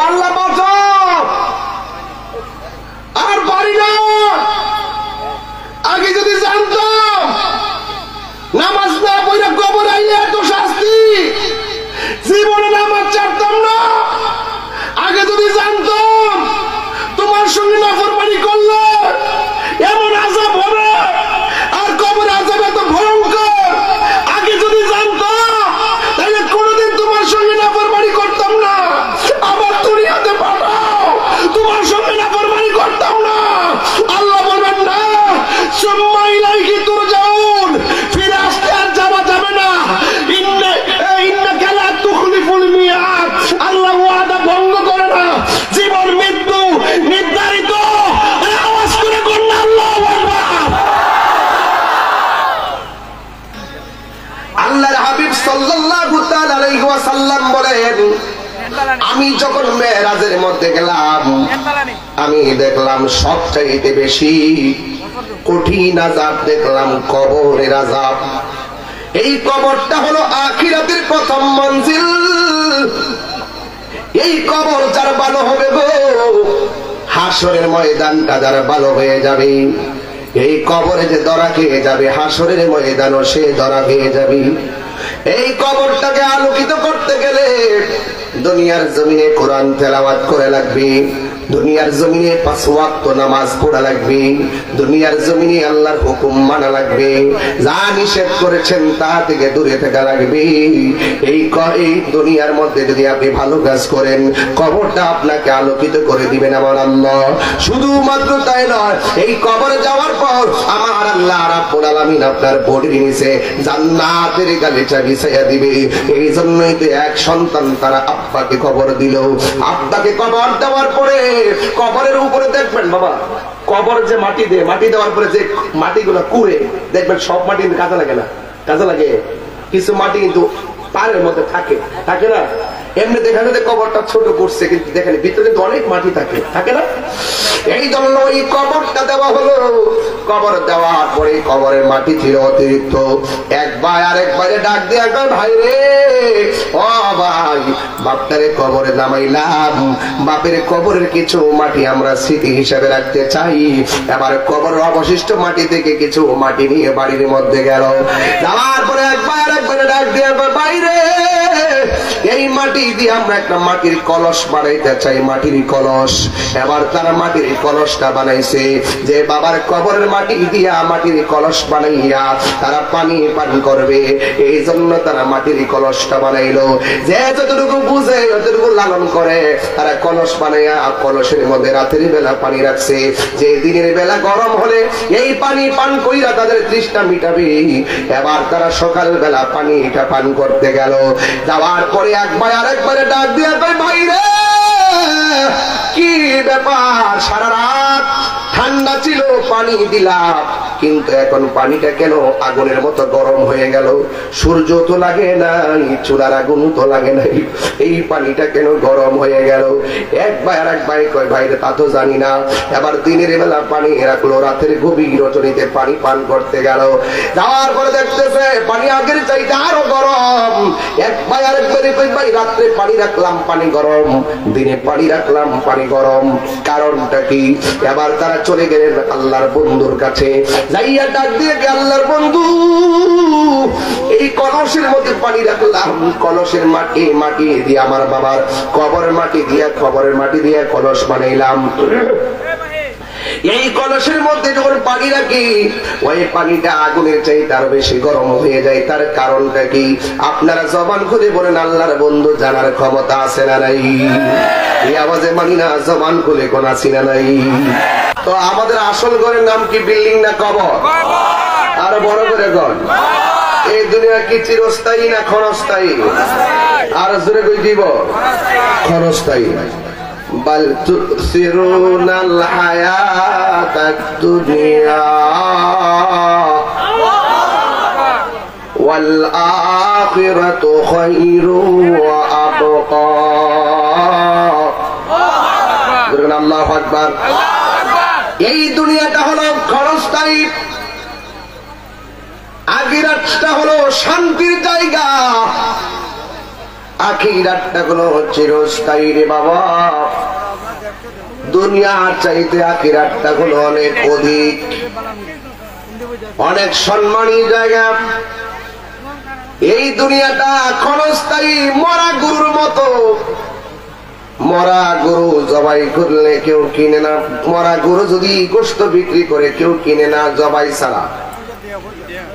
আল্লাহ বাঁচাও, আর পারি না। আগে যদি জানতাম নামাজ না পড়ে কবর আইলে এত শাস্তি, জীবনে নামাজ ছাড়তাম না। আগে যদি জানতাম তোমার সঙ্গে নাফরমানি করলে এমন আযাব হবে, আর কবর আযাব এত ভয়ঙ্কর, আগে যদি জানতাম তাহলে কোনোদিন তোমার সঙ্গে নাফরমানি করতাম না। আবার দুনিয়াতে পাঠাও, তোমার সঙ্গে নাফরমানি করতাম না। আল্লাহ বলবেন না, সুম্মা ইলাইহি তুরজাউন, ফিরে আসতে আর যাওয়া যাবে না। ইন্নাকা লা তুখলিফুল মিয়াদ, আল্লাহ ওয়াদা ভঙ্গ করে না। জীবন মৃত্যু নির্ধারিত। আওয়াজ করে বলুন আল্লাহু আকবার। আল্লাহর হাবিব সাল্লাল্লাহু তাআলা আলাইহি ওয়াসাল্লাম বলেন, আমি যখন মেরাজের মধ্যে গেলাম, আমি দেখলাম সবচাইতে বেশি কঠিন আযাব দেখলাম কবরের আযাব। এই কবরটা হলো আখিরাতের প্রথম মঞ্জিল। এই কবর যার ভালো হবে গো, হাসরের ময়দানটা যার ভালো হয়ে যাবে। এই কবরে যে ধরা খেয়ে যাবে, হাসরের ময়দানও সে ধরা খেয়ে যাবে। এই কবরটাকে আলোকিত করতে গেলে দুনিয়ার জমিনে কোরআন তেলাওয়াত করে লাগবে, দুনিয়ার জমিনে 5 ওয়াক্ত নামাজ পড়া লাগবে, দুনিয়ার জমিনে আল্লাহর হুকুম মানা লাগবে, যা নিষেধ করেছেন তা থেকে দূরে থাকা লাগবে। এই দুনিয়ার মধ্যে যদি আপনি ভালো কাজ করেন, কবরটা আপনাকে আলোকিত করে দিবেন আমার আল্লাহ। শুধুমাত্র তাই নয়, এই কবরে যাওয়ার পর আমার আল্লাহ রাব্বুল আলামিন আপনার বডির নিচে জান্নাতের গালিচা বিছাইয়া দিবে। এই জন্যই তো এক সন্তান তারা আব্বাকে কবর দিল। আব্বাকে কবর দেওয়ার পরে কবরের উপরে দেখবেন বাবা, কবর যে মাটি দেয়, মাটি দেওয়ার পরে যে মাটিগুলো কুড়ে দেখবেন, সব মাটি কাজে লাগে না। কাজে লাগে কিছু মাটি কিন্তু পাড়ের মধ্যে থাকে, থাকে না? এমনি দেখা যায় কবরটা ছোট করছে, কিন্তু দেখেন ভিতরে কিন্তু অনেক মাটি থাকে, থাকে না? এই জন্য এই কবরটা দেওয়া হলো। কবর দেওয়ার পরে কবরের মাটি ছিল অতিরিক্ত। একবার আরেকবারে ডাক দিয়ে একবার, ভাই রে, ও ভাই, বাপটারে কবরে নামাইলাম, বাপের কবরের কিছু মাটি আমরা স্মৃতি হিসেবে রাখতে চাই। এবার কবরের অবশিষ্ট মাটি থেকে কিছু মাটি নিয়ে বাড়ির মধ্যে গেল। যাওয়ার পরে একবার আরেকবারে ডাক দিয়ে একবার, ভাই রে, এই মাটি দিয়ে আমরা একটা মাটির কলস বানাইতে চাই, মাটির কলস। এবার তারা মাটির কলসটা বানাইছে, যে বাবার কবরের মাটি দিয়া মাটির কলস বানাইয়া তারা পানি পান করবে। এই জন্য তারা মাটির কলসটা বানাইলো। যে যতটুকু বুঝে যতটুকু লালন করে, তারা কলস বানাইয়া কলসের মধ্যে রাতের বেলা পানি রাখছে, যে দিনের বেলা গরম হলে এই পানি পান কইরা তাদের তৃষ্ণা মিটাবে। এবার তারা সকাল বেলা পানিটা পান করতে গেল। যাওয়ার পরে একবার আরেকবারে ডাক দিয়ে কই, ভাই রে, কি ব্যাপার, সারা রাত ঠান্ডা ছিল, পানি দিলাম, কিন্তু এখন পানিটা কেন আগুনের মতো গরম হয়ে গেল? সূর্য তো লাগে নাই, চুলার আগুন তো লাগে নাই, এই পানিটা কেন গরম হয়ে গেল? একবার আরেকবার কয়, ভাই রে, তা তো জানি না। এবার দিনের বেলা পানি রাখলো, রাতের গভীর রজনীতে পানি পান করতে গেল। যাওয়ার পরে দেখতেছে পানি আগের চাইতে আরো গরম। একবার আরেকবারে কই, ভাই, রাত্রে পানি রাখলাম, পানি গরম, দিনে পানি রাখলাম, পানি গরম, কারণটা কি? এবার তারা চলে গেলেন আল্লাহর বন্ধুর কাছে। যাইয়া ডাক দিয়ে, আল্লাহর বন্ধু, এই কলসের মধ্যে পানি রাখলাম, কলসের মাটি দিয়ে আমার বাবার কবরের মাটি দিয়ে কলস বানাইলাম। এই কলসের মধ্যে যখন পানি রাখি, ওই পানিটা আগুনের চাইতে আরো বেশি গরম হয়ে যায়। তার কারণটা কি? আপনারা জবান খুলে বলেন, আল্লাহর বন্ধু জানার ক্ষমতা আছে না নাই? এই আওয়াজে মানি না, জবান খুলে কোন আছি না নাই? তো আমাদের আসল ঘরের নাম কি, বিল্ডিং না কবর? আরো বড় করে ঘর। এই দুনিয়া কি চিরস্থায়ী না ক্ষণস্থায়ী? আর জোরে কই দিব, ক্ষণস্থায়ী। بل تؤثرون الحياة الدنيا والآخرة خير وأبقى. الله أكبر. এই দুনিয়াটা হলো ক্ষণস্থায়ী, আখিরাতটা হলো শান্তির জায়গা। আখিরাতটা কোনো চিরস্থায়ী রে বাবা। দুনিয়ার চাইতে আখিরাতটা কোনো অনেক অধিক, অনেক সম্মানী জায়গা। এই দুনিয়াটা ক্ষণস্থায়ী, মরা গরুর মতো। মরা গরু জবাই করলে কেউ কিনে না, মরা গরু যদি গোশত বিক্রি করে কেউ কিনে না জবাই ছাড়া,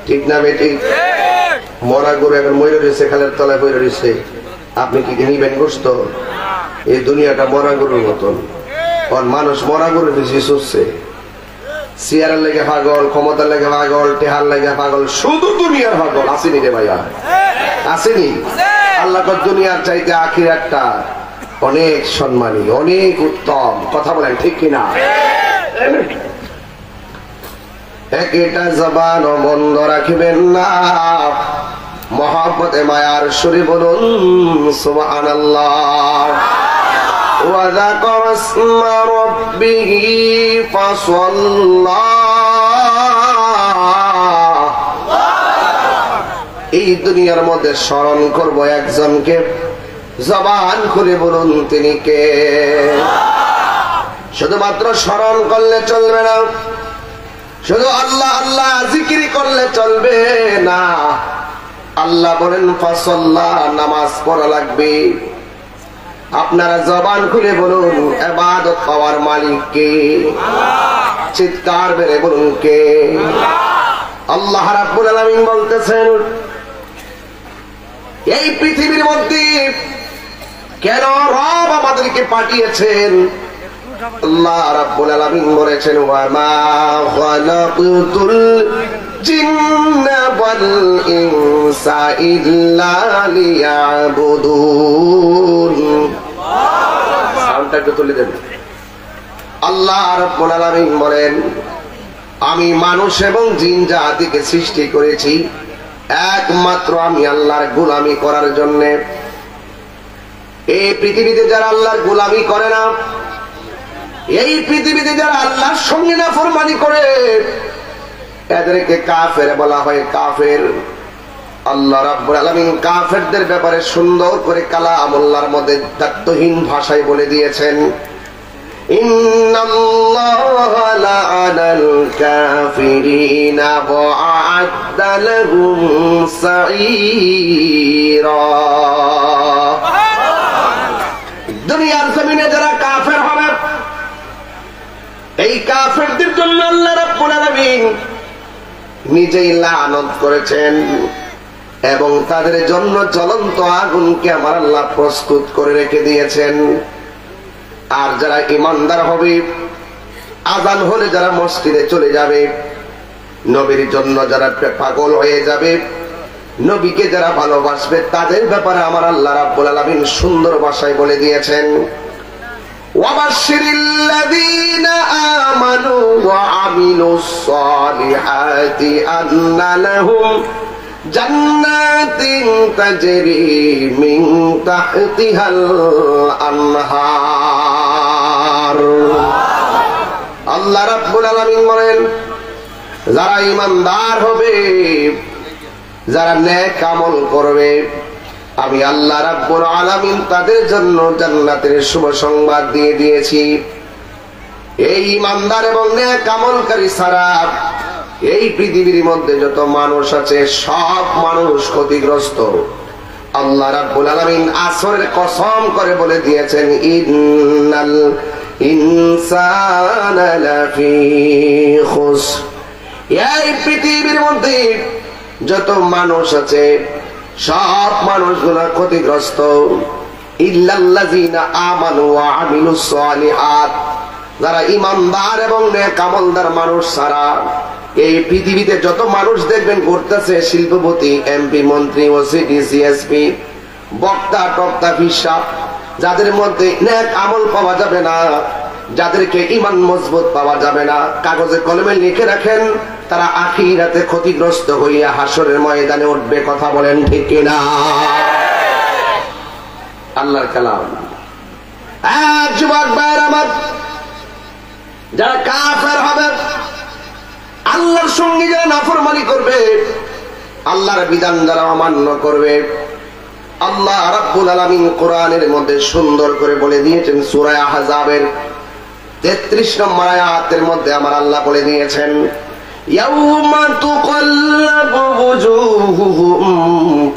ঠিক না বেটি? মরা গরু এখন মরে রয়েছে, খালের তলায় মরে রয়েছে, আপনি কি নিবেন গোশত? এই দুনিয়াটা মরা গরুর মতন। মানুষ মরা গরু বেশি শুচ্ছে, চেয়ারের লেগে পাগল, ক্ষমতার লেগে পাগল, টেহার লেগে পাগল, শুধু দুনিয়ার পাগল। আসেনি রে ভাইয়া, আসেনি? আল্লাহ দুনিয়ার চাইতে আখিরাতটা অনেক সম্মানী, অনেক উত্তম। কথা বলেন ঠিক কিনা? একটা জবান বন্ধ রাখবেন না, মহব্বতে মায়ার সুরে বলুন সুবহানাল্লাহ। وذكر اسم ربه فصلى। এই দুনিয়ার মধ্যে স্মরণ করব একজনকে, জবান খুলে বলুন তিনি কে। শুধুমাত্র স্মরণ করলে চলবে না, শুধু আল্লাহ আল্লাহ জিকির করলে চলবে না। আল্লাহ বলেন ফাসাল্লা, নামাজ পড়া লাগবে। আপনারা জবান খুলে বলুন ইবাদত পাওয়ার মালিক কে? চিৎকার মেরে বলুন কে? আল্লাহ রাব্বুল আলামিন বলতেছেন, এই পৃথিবীর মধ্যে কেন রব আমাদেরকে পাঠিয়েছেন? আল্লাহ রাব্বুল আলামিন বলেছেন, ওয়া মা খালাকতুল জিন্না ওয়াল ইনসা ইল্লা লিয়াবুদুন। সাউন্ডটাকে তুলে দেন। আল্লাহ রাব্বুল আলামিন বলেন, আমি মানুষ এবং জিন জাতিকে সৃষ্টি করেছি একমাত্র আমি আল্লাহর গোলামি করার জন্য। এই পৃথিবীতে যারা আল্লাহর গোলামি করে না, এই পৃথিবীতে যারা আল্লাহর সঙ্গে নাফরমানি করে, এদেরকে কাফের বলা হয়, কাফের। আল্লাহ রাব্বুল আলামিন কাফেরদের ব্যাপারে সুন্দর করে কালামুল্লাহর মধ্যে দায়িত্বহীন ভাষায় বলে দিয়েছেন, ইন্নাল্লাহা লাআনাল কাফিরিনা ওয়া আ'আদ্দা লাহুম সাঈরা। দুনিয়ার জমিনে যারা কাফের হবে, এই কাফেরদের জন্য আল্লাহ রাব্বুল আলামিন নিজেই লানত করেছেন এবং তাদের জন্য জ্বলন্ত আগুনকে আমার আল্লাহ প্রস্তুত করে রেখে দিয়েছেন। আর যারা ঈমানদার হবে, আযান হলে যারা মসজিদে চলে যাবে, নবীর জন্য যারা পাগল হয়ে যাবে, নবীকে যারা ভালোবাসবে, তাদের ব্যাপারে আমার আল্লাহ রাব্বুল আলামিন সুন্দর ভাষায় বলে দিয়েছেন, ওয়াবাশশিরিল্লাযীনা আমানু ওয়া আমিলুস সালিহাতি আন্না লাহুম জান্নাতিন তাজরি মিন তাহতিহাল আনহার। আল্লাহ রাব্বুল আলামিন বলেন, যারা ঈমানদার হবে, যারা নেক আমল করবে, আমি আল্লাহ রাব্বুল আলামিন তাদের জন্য জান্নাতের শুভ সংবাদ দিয়ে দিয়েছি। এই ঈমানদার এবং নেক আমলকারী ছাড়া এই পৃথিবীর মধ্যে যত মানুষ আছে, সব মানুষ ক্ষতিগ্রস্ত। আল্লাহ রাব্বুল আলামিন আসরের কসম করে বলে দিয়েছেন, ইন্নাল ইনসানা লাফি খুসর। এই পৃথিবীর মধ্যে যত মানুষ আছে, সব মানুষগুলো ক্ষতিগ্রস্ত। ইল্লাল্লাযীনা আমানু ওয়া আমিলুস সালিহাত, যারা ঈমানদার এবং নেক আমলদার মানুষ ছাড়া এই পৃথিবীতে যত মানুষ দেখবেন ঘুরতেছে, শিল্পপতি, এমপি, মন্ত্রী, ওসিডি, সিএসপি, বক্তা, টক্তা, ফিসা, যাদের মধ্যে নেক আমল পাওয়া যাবে না, যাদেরকে ঈমান মজবুত পাওয়া যাবে না, কাগজে কলমে লিখে রাখেন, তারা আখিরাতে ক্ষতিগ্রস্ত হইয়া হাসরের ময়দানে উঠবে। কথা বলেন ঠিক কিনা? আল্লাহর কালাম। যুবক ভাইয়ের আমার, যারা কাফের হবে, আল্লাহর সঙ্গে যারা নাফরমানি করবে, আল্লাহর বিধান যারা অমান্য করবে, আল্লাহ রাব্বুল আলামিন কোরআনের মধ্যে সুন্দর করে বলে দিয়েছেন সূরা আহজাবের 33 নম্বর আয়াতের মধ্যে আমার আল্লাহ বলে দিয়েছেন ইয়াউমা তুকাল্লাবু ওয়ুজুহুহুম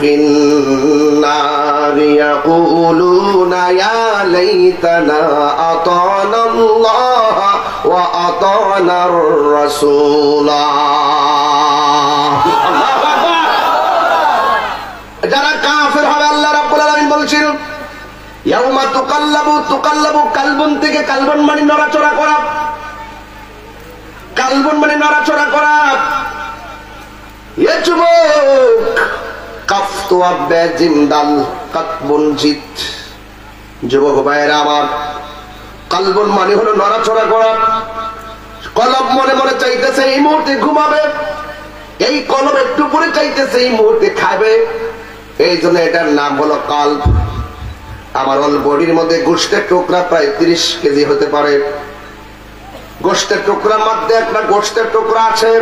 ফিন-নারি ইয়াকুলুনা ইয়া লাইতানা আতানা আল্লাহ ওয়া আতানার রাসূলা। আল্লাহু আকবার। যারা কাফের হবে আল্লাহ রাব্বুল আলামিন বলছেন ইয়াউমা তুকাল্লাবু কালবুন থেকে কালবুন মানে নড়াচড়া করা, কালবুন মানে নড়াচড়া করা। এ যুবক কাফ তো আব্বে জিন্দাল কাতবুন জিত, যুবক ভাইরা আমার, কালবুন মানে হলো নড়াচড়া করা। কলব মনে মনে চাইতেছে এই মুহূর্তে ঘুমাবে, এই কলব একটু পরে চাইতেছে এই মুহূর্তে খাবে, এই জন্য এটার নাম হলো কাল্ব। আমার অল বডির মধ্যে গোশতের টুকরা প্রায় 30 কেজি হতে পারে। গোশতের টুকরার মধ্যে একটা গোশতের টুকরা আছে,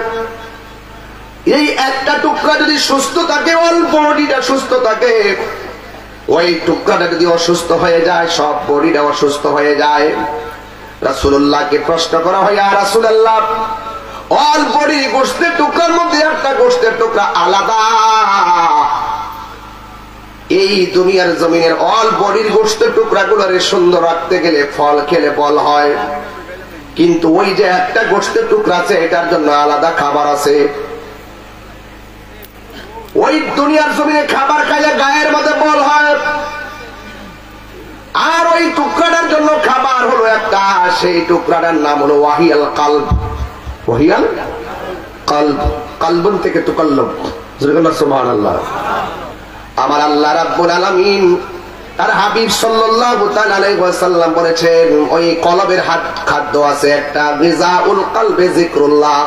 এই একটা টুকরা যদি সুস্থ থাকে, অল বডিটা সুস্থ থাকে, ওই টুকরাটা যদি অসুস্থ হয়ে যায় সব বডিটা অসুস্থ হয়ে যায়। রাসূলুল্লাহকে প্রশ্ন করা হয়, ইয়া রাসূলুল্লাহ, অল বডি গোশতের টুকরার মধ্যে একটা গোশতের টুকরা আলাদা, এই দুনিয়ার জমিনের অল বডির গোশতের টুকরাগুলোরে সুন্দর রাখতে গেলে ফল খেলে বল হয়, কিন্তু ওই যে একটা গোশতের টুকরা আছে এটার জন্য আলাদা খাবার আছে। ওই দুনিয়ার জমিনে খাবার খাইলে গায়ের মধ্যে বল হয়, আর ওই টুকরাটার জন্য খাবার হলো একটা, সেই টুকরাটার নাম হলো ওয়াহিয়াল কালব। ওয়াহিয়াল কালব, কালবুন থেকে তুকাল্লাব। সুবহানাল্লাহ। আমার আল্লাহ রাব্বুল আলামিন তার হাবিব সাল্লাল্লাহু তাআলা আলাইহি ওয়াসাল্লাম বলেছেন ওই কলবের খাদ্য আছে একটা, গিজাউল কলবে যিকরুল্লাহ,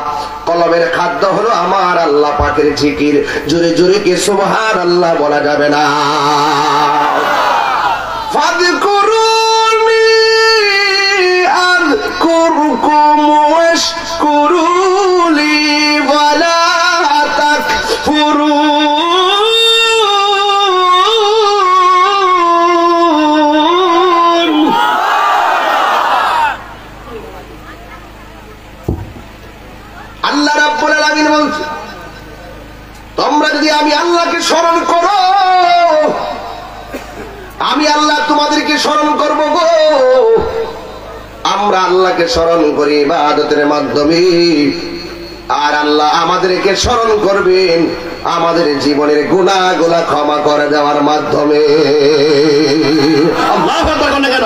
কলবের খাদ্য হলো আমার আল্লাহ পাকের জিকির। জোরে জোরে কি সুবহানাল্লাহ বলা যাবে না? ফাযকুরুনি আযকুরকুম ওয়াশকুরুলি ওয়ালা তাকফুরুন। আল্লাহ রাব্বুল আলামিন বলছে তোমরা যদি আমি আল্লাহকে স্মরণ করো, আমি আল্লাহ তোমাদেরকে স্মরণ করব গো। আমরা আল্লাহকে স্মরণ করি ইবাদতের মাধ্যমে, আর আল্লাহ আমাদেরকে স্মরণ করবেন আমাদের জীবনের গুনাহগুলো ক্ষমা করে দেওয়ার মাধ্যমে। আল্লাহু আকবার কেন?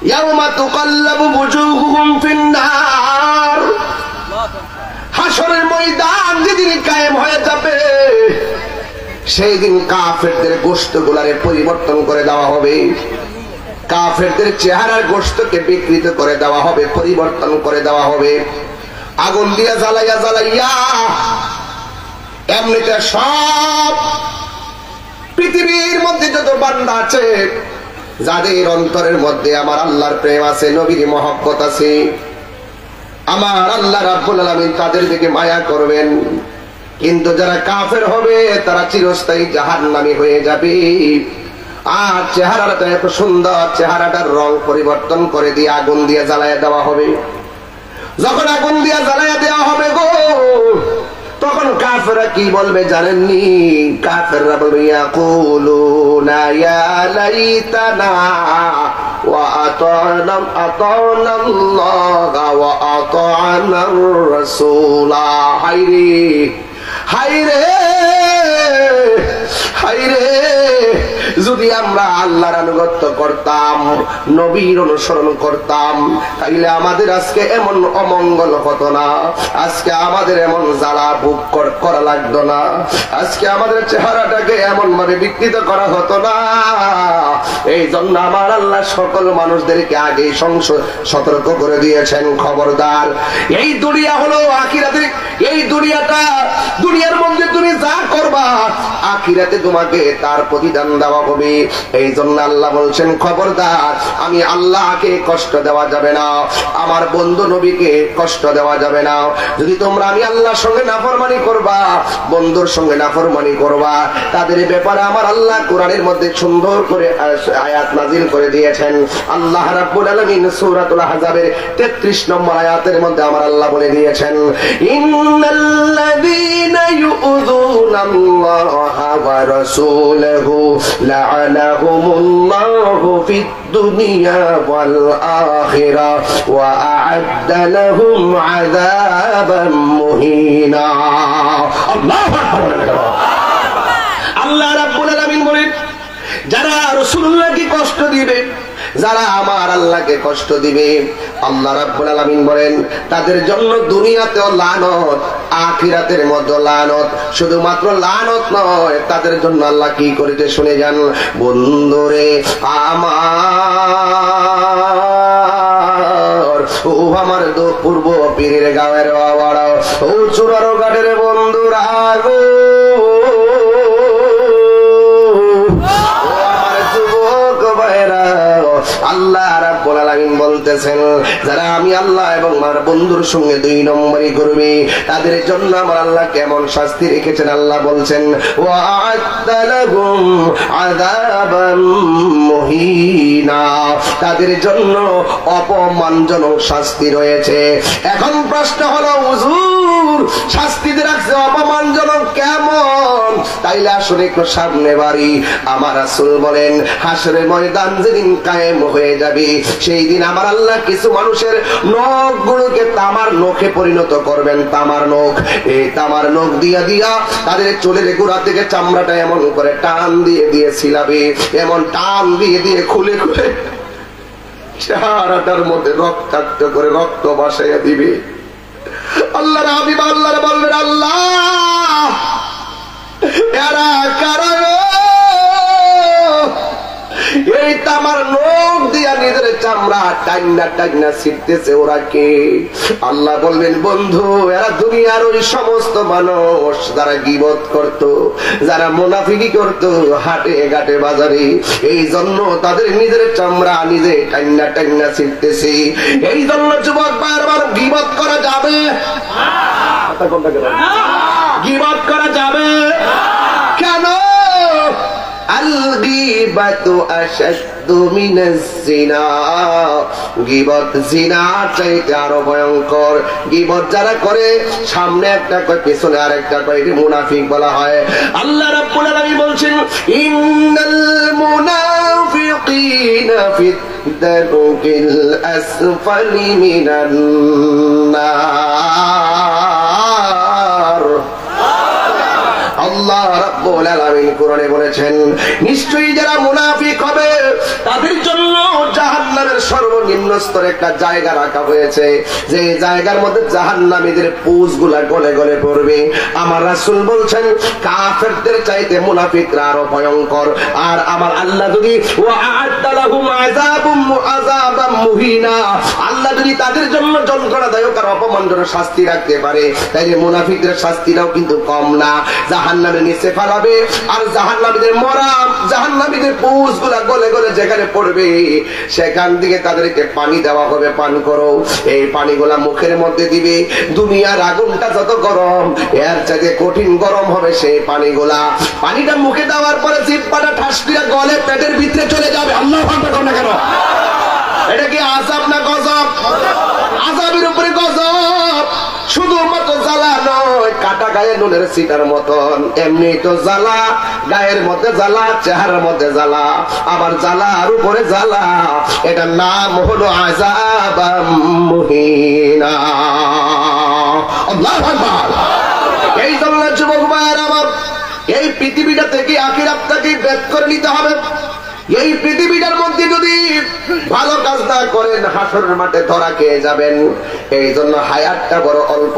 ইয়াউমা তুকাল্লাবু ওয়ুজুহুহুম ফিন-নার, হাশরের ময়দান যেদিন কায়েম হয়ে যাবে সেই দিন কাফেরদের গোশতগুলোরে পরিবর্তন করে দেওয়া হবে, কাফেরদের চেহারার গোশতকে বিকৃত করে দেওয়া হবে, পরিবর্তন করে দেওয়া হবে, আগুন দিয়ে জ্বালাইয়া জ্বালাইয়া। এমনিতে সব পৃথিবীর মধ্যে যত বান্দা আছে যাদের অন্তরের মধ্যে আমার আল্লাহর প্রেম আছে, নবীর মহব্বত আছে, আমার আল্লাহ রাব্বুল আলামিন তাদের দিকে মায়া করবেন। কিন্তু যারা কাফের হবে তারা চিরস্থায়ী জাহান্নামী হয়ে যাবে। আর চেহারাটা এত সুন্দর, চেহারাটার রং পরিবর্তন করে দিয়ে আগুন দিয়ে জ্বালাইয়া দেওয়া হবে। যখন আগুন দিয়ে জ্বালাইয়া দেওয়া হবে গো, তখন কাফেররা কি বলবে জানেননি? কাফেররা বলবে ইয়াকুলুনা ইয়া লাইতানা ওয়া আতানা আল্লাহ ওয়া আতানার রাসূলা। হায়রে হায়রে হায়রে, যদি আমরা আল্লাহর আনুগত্য করতাম, নবীর অনুসরণ করতাম, তাইলে আমাদের আজকে এমন অমঙ্গল হতো না, আজকে আমাদের এমন জ্বালা ভোগ করা লাগতো না, আজকে আমাদের চেহারাটাকে এমন ভাবে বিকৃত করা হতো না। এই এই জন্য আমার আল্লাহ সকল মানুষদেরকে আগে সতর্ক করে দিয়েছেন, খবরদার, এই দুনিয়া হলো আখিরাতে, এই দুনিয়াটা, দুনিয়ার মধ্যে তুমি যা করবা আখিরাতে তোমাকে তার প্রতিদান দেওয়া হবে। এই জন্য আল্লাহ বলছেন খবরদার, আমি আল্লাহকে কষ্ট দেওয়া যাবে না, আমার বন্ধু নবীকে কষ্ট দেওয়া যাবে না। যদি তোমরা আমি আল্লাহর সঙ্গে নাফরমানি করবা, বন্ধুর সঙ্গে নাফরমানি করবা, তাদের ব্যাপারে আমার আল্লাহ কোরআনের মধ্যে সুন্দর করে আয়াত নাজিল করে দিয়েছেন। আল্লাহ রাব্বুল আলামিন সূরাতুল আহজাবের 33 নম্বর আয়াতের মধ্যে আমার আল্লাহ বলে দিয়েছেন, ইন্নাল্লাযীনা ইউযুনাল্লাহা ওয়া রাসূলাহু লা'আনাহুমুল্লাহু ফিদ দুনিয়া ওয়াল আখিরাহ ওয়া আ'আদ্দা লাহুম আযাবাম মুহিনা। আল্লাহু আকবার। আল্লাহ রাব্বুল আলামিন বলেন, যারা রাসূলুল্লাহকে কষ্ট দিবে, যারা আমার আল্লাহকে কষ্ট দিবে, আল্লাহ রাব্বুল আলামিন বলেন তাদের জন্য দুনিয়াতেও লানত, আখিরাতের মধ্যে লানত। শুধুমাত্র লানত নয়, তাদের জন্য আল্লাহ কি করেছে শুনে যান। বন্ধুরে আমার, ও আমার পূর্ব পীরের গাঁয়ের বাবারা, ও চূড়ারো ঘাটের বন্ধুরা গো, আল্লাহ রাব্বুল আলামিন বলতেছেন, যারা আমি আল্লাহ এবং আমার বন্ধুর সঙ্গে দুই নম্বরই করবে, তাদের জন্য আমার আল্লাহ কেমন শাস্তি রেখেছেন। আল্লাহ বলছেন, ওয়া আ'আদ্দা লাহুম আযাবাম মুহিনা, তাদের জন্য অপমানজনক শাস্তি রয়েছে। এখন প্রশ্ন হলো, হুজুর শাস্তিতে রাখছে অপমানজনক কেমন? তাইলে আসলে একটু সামনে বাড়ি। আমার রাসূল বলেন, হাসরের ময়দান যেদিন কায়েম হয়ে যাবে, সেই দিন আমার আল্লাহ কিছু মানুষের নখগুলোকে তামার নখে পরিণত করবেন, তামার নখ। এই তামার নখ দিয়া দিয়া তাদের চুলের গোড়া থেকে চামড়াটা এমন করে টান দিয়ে দিয়ে ছিলাবে, এমন টান দিয়ে দিয়ে খুলে খুলে চেহারাটার মধ্যে রক্তাক্ত করে রক্ত ভাসাইয়া দিবে। আল্লাহর হাবিব আল্লাহর বলবেন, আল্লাহ এরা কারা? এই তামার নখ দিয়া নিজের চামড়া টাইনা টাইনা ছিটতেছে, ওরা কে? আল্লাহ বলবেন, বন্ধু এরা দুনিয়ার ওই সমস্ত মানুষ যারা গীবত করত, যারা মুনাফিকি করত হাটে ঘাটে বাজারে, এই জন্য তাদের নিজের চামড়া নিজে টাইনা টাইনা ছিটতেছে। এই জন্য যুবক বারবার গীবত করা যাবে? গীবত করা যাবে কেন? আল-গীবাতু আশাদ্দু মিনাজ জিনা, গীবত জিনার চাইতে আরো ভয়ঙ্কর। গীবত যারা করে সামনে একটা কয় পেছনে আরেকটা কয়, এটি মুনাফিক বলা হয়। আল্লাহ রাব্বুল আলামিন বলছেন, ইন্নাল মুনাফিকিনা ফিদ দারকিল আসফালি মিনান নার। আল্লাহ রাব্বুল আলামিন কোরআনে বলেছেন, নিশ্চয়ই যারা মুনাফিক হবে তাদের জন্য জাহান্নামের সর্বনিম্ন স্তরে একটা জায়গা রাখা হয়েছে, যে জায়গার মধ্যে জাহান্নামীদের পুঁজগুলা গলে গলে পড়বে। আমার রাসূল বলছেন, কাফেরদের চাইতে মুনাফিকরা আরো ভয়ঙ্কর। আর আমার আল্লাহ যদি ওয়া আ'আদ্দা লাহুম আযাবাম মুহিনা, আল্লাহ যদি তাদের জন্য যন্ত্রণাদায়ক আর অপমানজনক শাস্তি রাখতে পারে, তাইলে মুনাফিকদের শাস্তিটাও কিন্তু কম না। জাহান্নামের নিচে ফেলাবে, আর জাহান্নামীদের মরা, জাহান্নামীদের পুঁজগুলা গলে গলে যেখানে পড়বে সেখান থেকে তাদেরকে পানি দেওয়া হবে, পান করো। এই পানিগুলা মুখের মধ্যে দিবে। দুনিয়ার আগুনটা যত গরম, এর চাইতে কঠিন গরম হবে সেই পানিগুলা। পানিটা মুখে দেওয়ার পরে জিহ্বাটা ঠাস করে গলে পেটের ভিতরে চলে যাবে। আল্লাহু আকবার না কেন? এটা কি আযাব না গজব? আযাবের উপরে গজব। শুধুমাত্র জ্বালা নয়, কাটা গায়ে নুনের ছিটার মতন। এমনি তো জ্বালা, গায়ের মধ্যে জ্বালা, চেহারার মধ্যে জ্বালা, আবার জ্বালার উপরে জ্বালা। এটার নাম হলো আযাবাম মুহিনা। আল্লাহু আকবার। এই জন্য যুবক ভাইয়েরা আমার, এই পৃথিবীটা থেকে আখিরাতটাকে বের করে নিতে হবে। এই পৃথিবীটার মধ্যে যদি ভালো কাজ না করেন হাসরের মাঠে ধরা খেয়ে যাবেন। এই জন্য হায়াতটা বড় অল্প,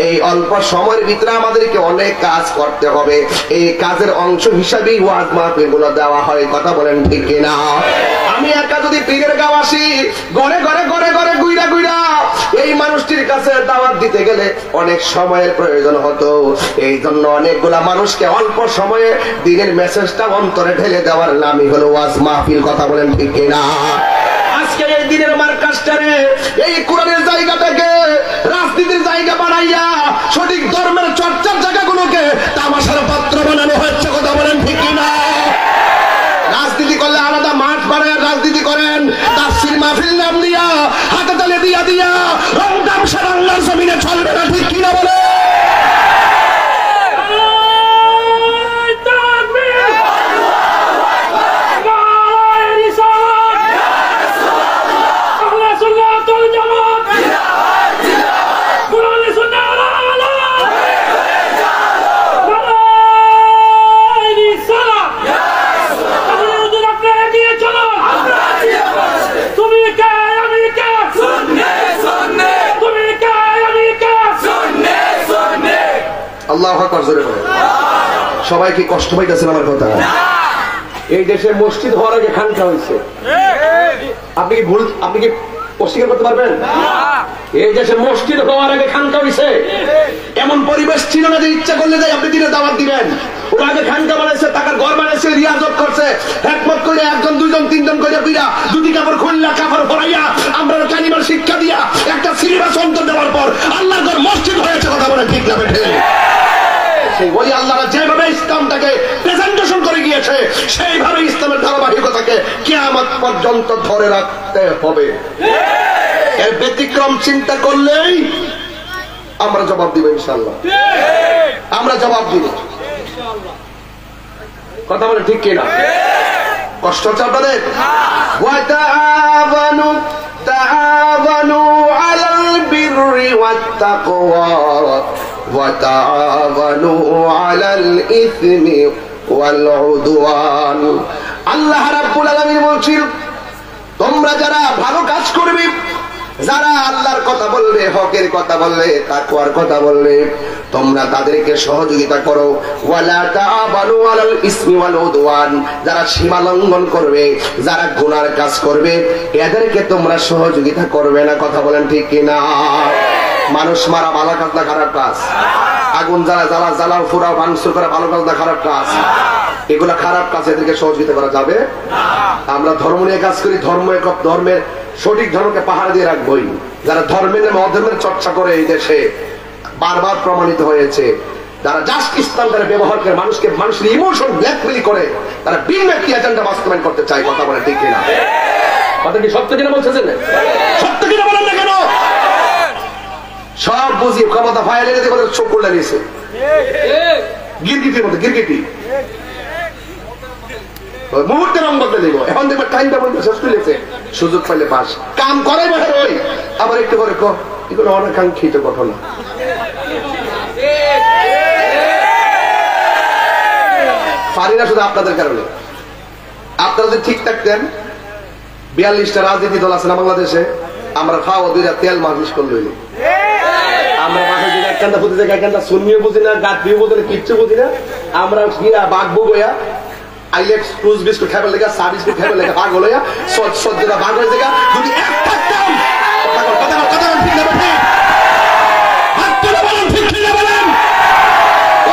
এই অল্প সময়ের ভিতরে আমাদেরকে অনেক কাজ করতে হবে। এই কাজের অংশ হিসাবেই ওয়াজ মাহফিল গুলো দেওয়া হয়, কথা বলেন ঠিক কিনা? আমি একা যদি পীরের গাঁও আসি, ঘরে ঘরে ঘরে ঘরে গুইরা গুইরা এই মানুষটির কাছে দাওয়াত দিতে গেলে অনেক সময়ের প্রয়োজন হতো। এই জন্য অনেকগুলা মানুষকে অল্প সময়ে দিনের মেসেজটা অন্তরে ঢেলে দেওয়ার নামই হলো ওয়াজ মাহফিল, কথা বলেন ঠিক কিনা? আজকে এই দিনের মার্কাজটারে এই কোরআনের জায়গাটাকে রাজনীতির জায়গা বানাইয়া সঠিক ধর্মের চর্চার জায়গাগুলোকে তামাশার পাত্র বানানো হচ্ছে, কথা বলেন ঠিক কিনা? রাজনীতি করলে আলাদা মাঠ বানায় রাজনীতি করেন, তাফসীর মাহফিল নাম দিয়া হাতে তালে দিয়া দিয়া রং তামসা বাংলার জমিনে চলবে না, ঠিক কিনা বলে? আল্লাহু আকবার, জোরে বলেন। সবাই কি কষ্ট পাইতেছেন আমার কথা? এই দেশে মসজিদ হওয়ার আগে খানকা হয়েছে, আপনি কি অস্বীকার করতে পারবেন? এই দেশে মসজিদ হওয়ার আগে খানকা হয়েছে। এমন পরিবেশ ছিল না যে ইচ্ছা করলে যাই আপনি দিনে দাওয়াত দিবেন। ওরা আগে খানকা বানাইছে, টাকার ঘর বানাইছে, রিয়াজত করছে, একমত করে একজন দুইজন তিনজন করে দুইটা দুটি কাপড় খুললা কাপড় পরাইয়া আমরা কালিমার শিক্ষা দিয়া একটা সিলেবাস অন্তর দেওয়ার পর আল্লাহর ঘর মসজিদ হয়েছে, কথা বলে ঠিক না বেঠে? সেই ওই আল্লাহরা যেভাবে ইসলামটাকে প্রেজেন্টেশন করে গিয়েছে সেইভাবে ইসলামের ধারাবাহিকতাকে কিয়ামত পর্যন্ত ধরে রাখতে হবে। এর ব্যতিক্রম চিন্তা করলেই আমরা জবাব দিব ইনশাআল্লাহ, আমরা জবাব দিব, কথা বলে ঠিক কিনা? কষ্ট হচ্ছে আপনাদের? ওয়া তাআওয়ানু তাআওয়ানু আলাল বিররি ওয়াত তাকওয়া ওয়া তাআওয়ানু আলাল ইসমি ওয়াল উদওয়ান। আল্লাহ রাব্বুল আলামিন বলেন, তোমরা যারা ভালো কাজ করবে, যারা আল্লাহর কথা বলবে, হকের কথা বলবে, তাকওয়ার কথা বলবে, তোমরা তাদেরকে সহযোগিতা করো। ওয়ালা তাআবানু আলাল ইসমি ওয়াল উদওয়ান, যারা সীমা লঙ্ঘন করবে, যারা গুনার কাজ করবে, এদেরকে তোমরা সহযোগিতা করবে না, কথা বলেন ঠিক কিনা? মানুষ মারা ভালো কাজ না খারাপ কাজ? আগুন জ্বালা জ্বালা জ্বালাও ফুরাও ভাঙচুর করা ভালো কাজ না খারাপ কাজ? এগুলা খারাপ কাজ, এদেরকে সহযোগিতা করা যাবে না। আমরা ধর্ম নিয়ে কাজ করি, ধর্মের সঠিক ধর্মকে পাহাড় দিয়ে রাখবই। যারা ধর্মের নামে অধর্মের চর্চা করে এই দেশে বারবার প্রমাণিত হয়েছে, যারা জাস্ট ইসলাম দ্বারা ব্যবহার করে মানুষের ইমোশন ব্ল্যাকমেইল করে, তারা ভিন্ন একটি এজেন্ডা বাস্তবায়ন করতে চায়, কথা বলে ঠিক কিনা? কথা কি সত্য কিনা বলছেন? সত্য কিনা বলেন না কেন? সব বুঝি ক্ষমতা ফাইলে চোখ করে লাগিয়েছে গিরগিটির মতো, গিরগিটি মুহূর্তে রং বদলে দেবো। এখন দেখবে টাইমটা বলতে শেষ করেছে, সুযোগ পাইলে পাস কাম করে বসে ওই আবার একটু করে এগুলো অনাকাঙ্ক্ষিত ঘটনা। পারি না শুধু আপনাদের কারণে। আপনারা যদি ঠিক থাকতেন, 42টা রাজনীতি দল আছে না বাংলাদেশে, আমরা খাওয়া দুইটা তেল মালিশ করলে আমরা বাসায় যদি একখানটা বুঝি যায়, একখানটা শুনিও বুঝি না, গাঁথিও বুঝি না, কিচ্ছু বুঝি না, আমরা বাঘবো বইয়া আইলেক্স ক্রুজ বিস্কুট খাইবার লেগা, চা বিস্কুট খাইবার লেগা ভাগ হলো, সজ্জা ভাগ হয়ে যায়। যদি এক থাকতাম,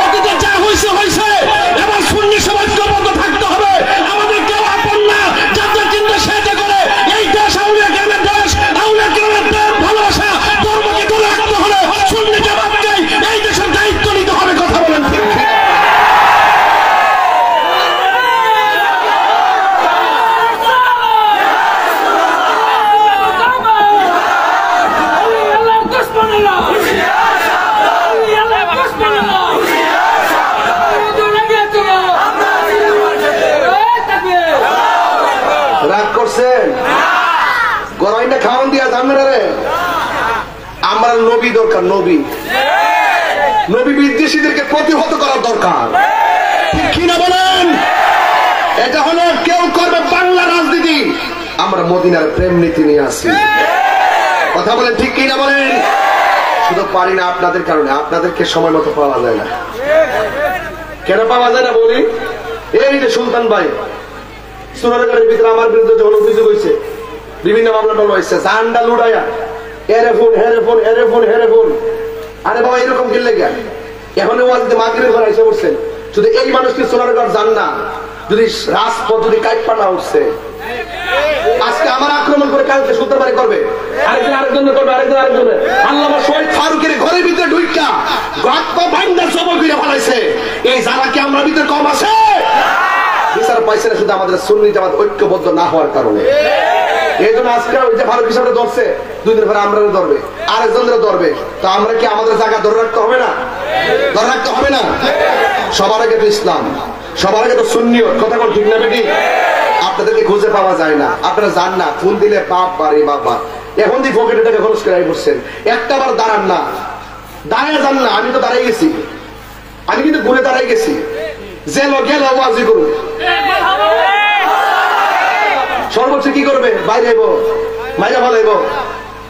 অতীতে যা হয়েছে হয়েছে, এবার সুন্নি সমাজকে বন্ধ থাকতে হবে। আমাদের কেউ আপন না, যাদের চিন্তা সেটা করে এই দেশ আউলিয়া গ্রামের দেশ, আউলিয়া গ্রামের প্রেম ভালোবাসা ধর্মকে ধরে রাখতে হলে সুন্নি জামাতকে এই দেশের দায়িত্ব নিতে হবে, কথা বলেন ঠিক? গরমটা খাওয়ান দিয়া জানবে না রে, আমার নবী দরকার, নবী বিদ্বেষীদেরকে প্রতিহত করার দরকার, ঠিক কিনা বলেন? এটা হলো কেউ করবে বাংলা রাজনীতি, আমরা মদিনার প্রেম নীতি নিয়ে আসি। কথা বলেন ঠিক কিনা বলেন? শুধু পারি না আপনাদের কারণে, আপনাদেরকে সময় মতো পাওয়া যায় না। কেন পাওয়া যায় না বলি? এই যে সুলতান ভাই সুনারগাঁয়ের ভিতরে আমার বিরুদ্ধে যখন অভিযোগ হয়েছে, বিভিন্ন মামলা টামলা হয়েছে, জান্ডা লুড়াইয়া এরে ফোন হেরে ফোন হেরে ফোন হেরে ফোন। আরে বাবা এরকম গেলে গেল এখন মাগরিবের ঘরে এসে বসছেন। শুধু এই মানুষকে সোনারগাঁও যান না, যদি রাজপথ যদি কাইপা না উঠছে, আজকে আমার আক্রমণ করে কালকে সুলতানবাড়ি করবে, আরেকজন আরেকজনের করবে, আরেকজন আরেকজনের। আল্লামা শহীদ ফারুকের ঘরের ভিতরে ঢুইকা গর্ত ভাঙা সবল করে ফেলাইছে। এই যারা কি আমরা ভিতরে কম আছে? বিচার পাইছে না শুধু আমাদের সুন্নি জামাত ঐক্যবদ্ধ না হওয়ার কারণে। এই জন্য আজকে ওই যে ফারুক হিসাবে ধরছে, 2 দিন পরে আমরা ধরবে, আরেকজনরা ধরবে। তো আমরা কি আমাদের জায়গা ধরে রাখতে হবে না? ধরে রাখতে হবে না? সবার আগে তো ইসলাম, সবার আগে তো সুন্নিয়ত। কথা কোন ঠিক না বেটি? আপনাদেরকে খুঁজে পাওয়া যায় না, আপনারা জান না, ফোন দিলে বাপ বাড়ি বাবা। এখন দিয়ে পকেটে টাকা খরচ করে বসছেন, একটা বার দাঁড়ান না, দাঁড়ায় যান না। আমি তো দাঁড়াই গেছি, আমি কিন্তু ঘুরে দাঁড়াই গেছি। জেল গেল ওয়াজি করুন, সর্বোচ্চ কি করবে? বাইরে মাইরা ভালাইব,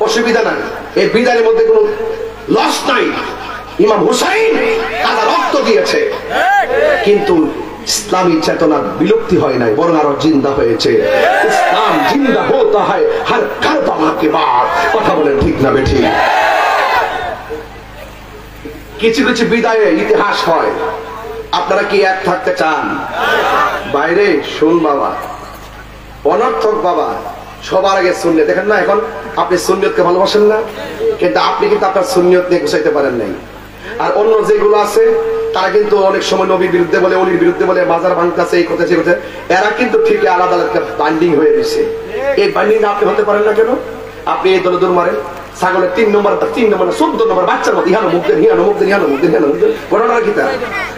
অসুবিধা নাই। এই বিদায়ের মধ্যে কোনো লস নাই। ইমাম হুসাইন তারা রক্ত দিয়েছে, কিন্তু ইসলামী চেতনা বিলুপ্তি হয় নাই, বরং আরো জিন্দা হয়েছে। ইসলাম জিন্দা হতা হয় হর কারবালা কে বাদ। কথা বলেন ঠিক না বেঠি? কিছু কিছু বিদায়ে ইতিহাস হয়। আপনারা কি এক থাকতে চান? বাইরে শুন বাবা, অনর্থক বাবা, সবার আগে সুন্নিয়ত। দেখেন না, এখন আপনি সুন্নিয়তকে ভালোবাসেন না, কিন্তু আপনি কিন্তু আপনার সুন্নিয়ত নিয়ে গুছাইতে পারেন নাই। আর অন্য যেগুলো আছে তারা কিন্তু অনেক সময় নবীর বিরুদ্ধে বলে, অলির বিরুদ্ধে বলে, মাজার ভাঙতেছে, এই করতেছে, এরা কিন্তু ঠিকই আলাদা আলাদা বাইন্ডিং হয়ে গেছে। এই বাইন্ডিং আপনি হতে পারেন না কেন? আপনি এই দলে দৌড় মারেন, ছাগলের 3 নম্বর 14 নম্বর বাচ্চার মতো ইহানো মুখ দেন, হিয়ানো মুখ দেন, হিয়ানো মুখ দেন, হিয়ানো মুখ দেন। ঘটনা কি তা?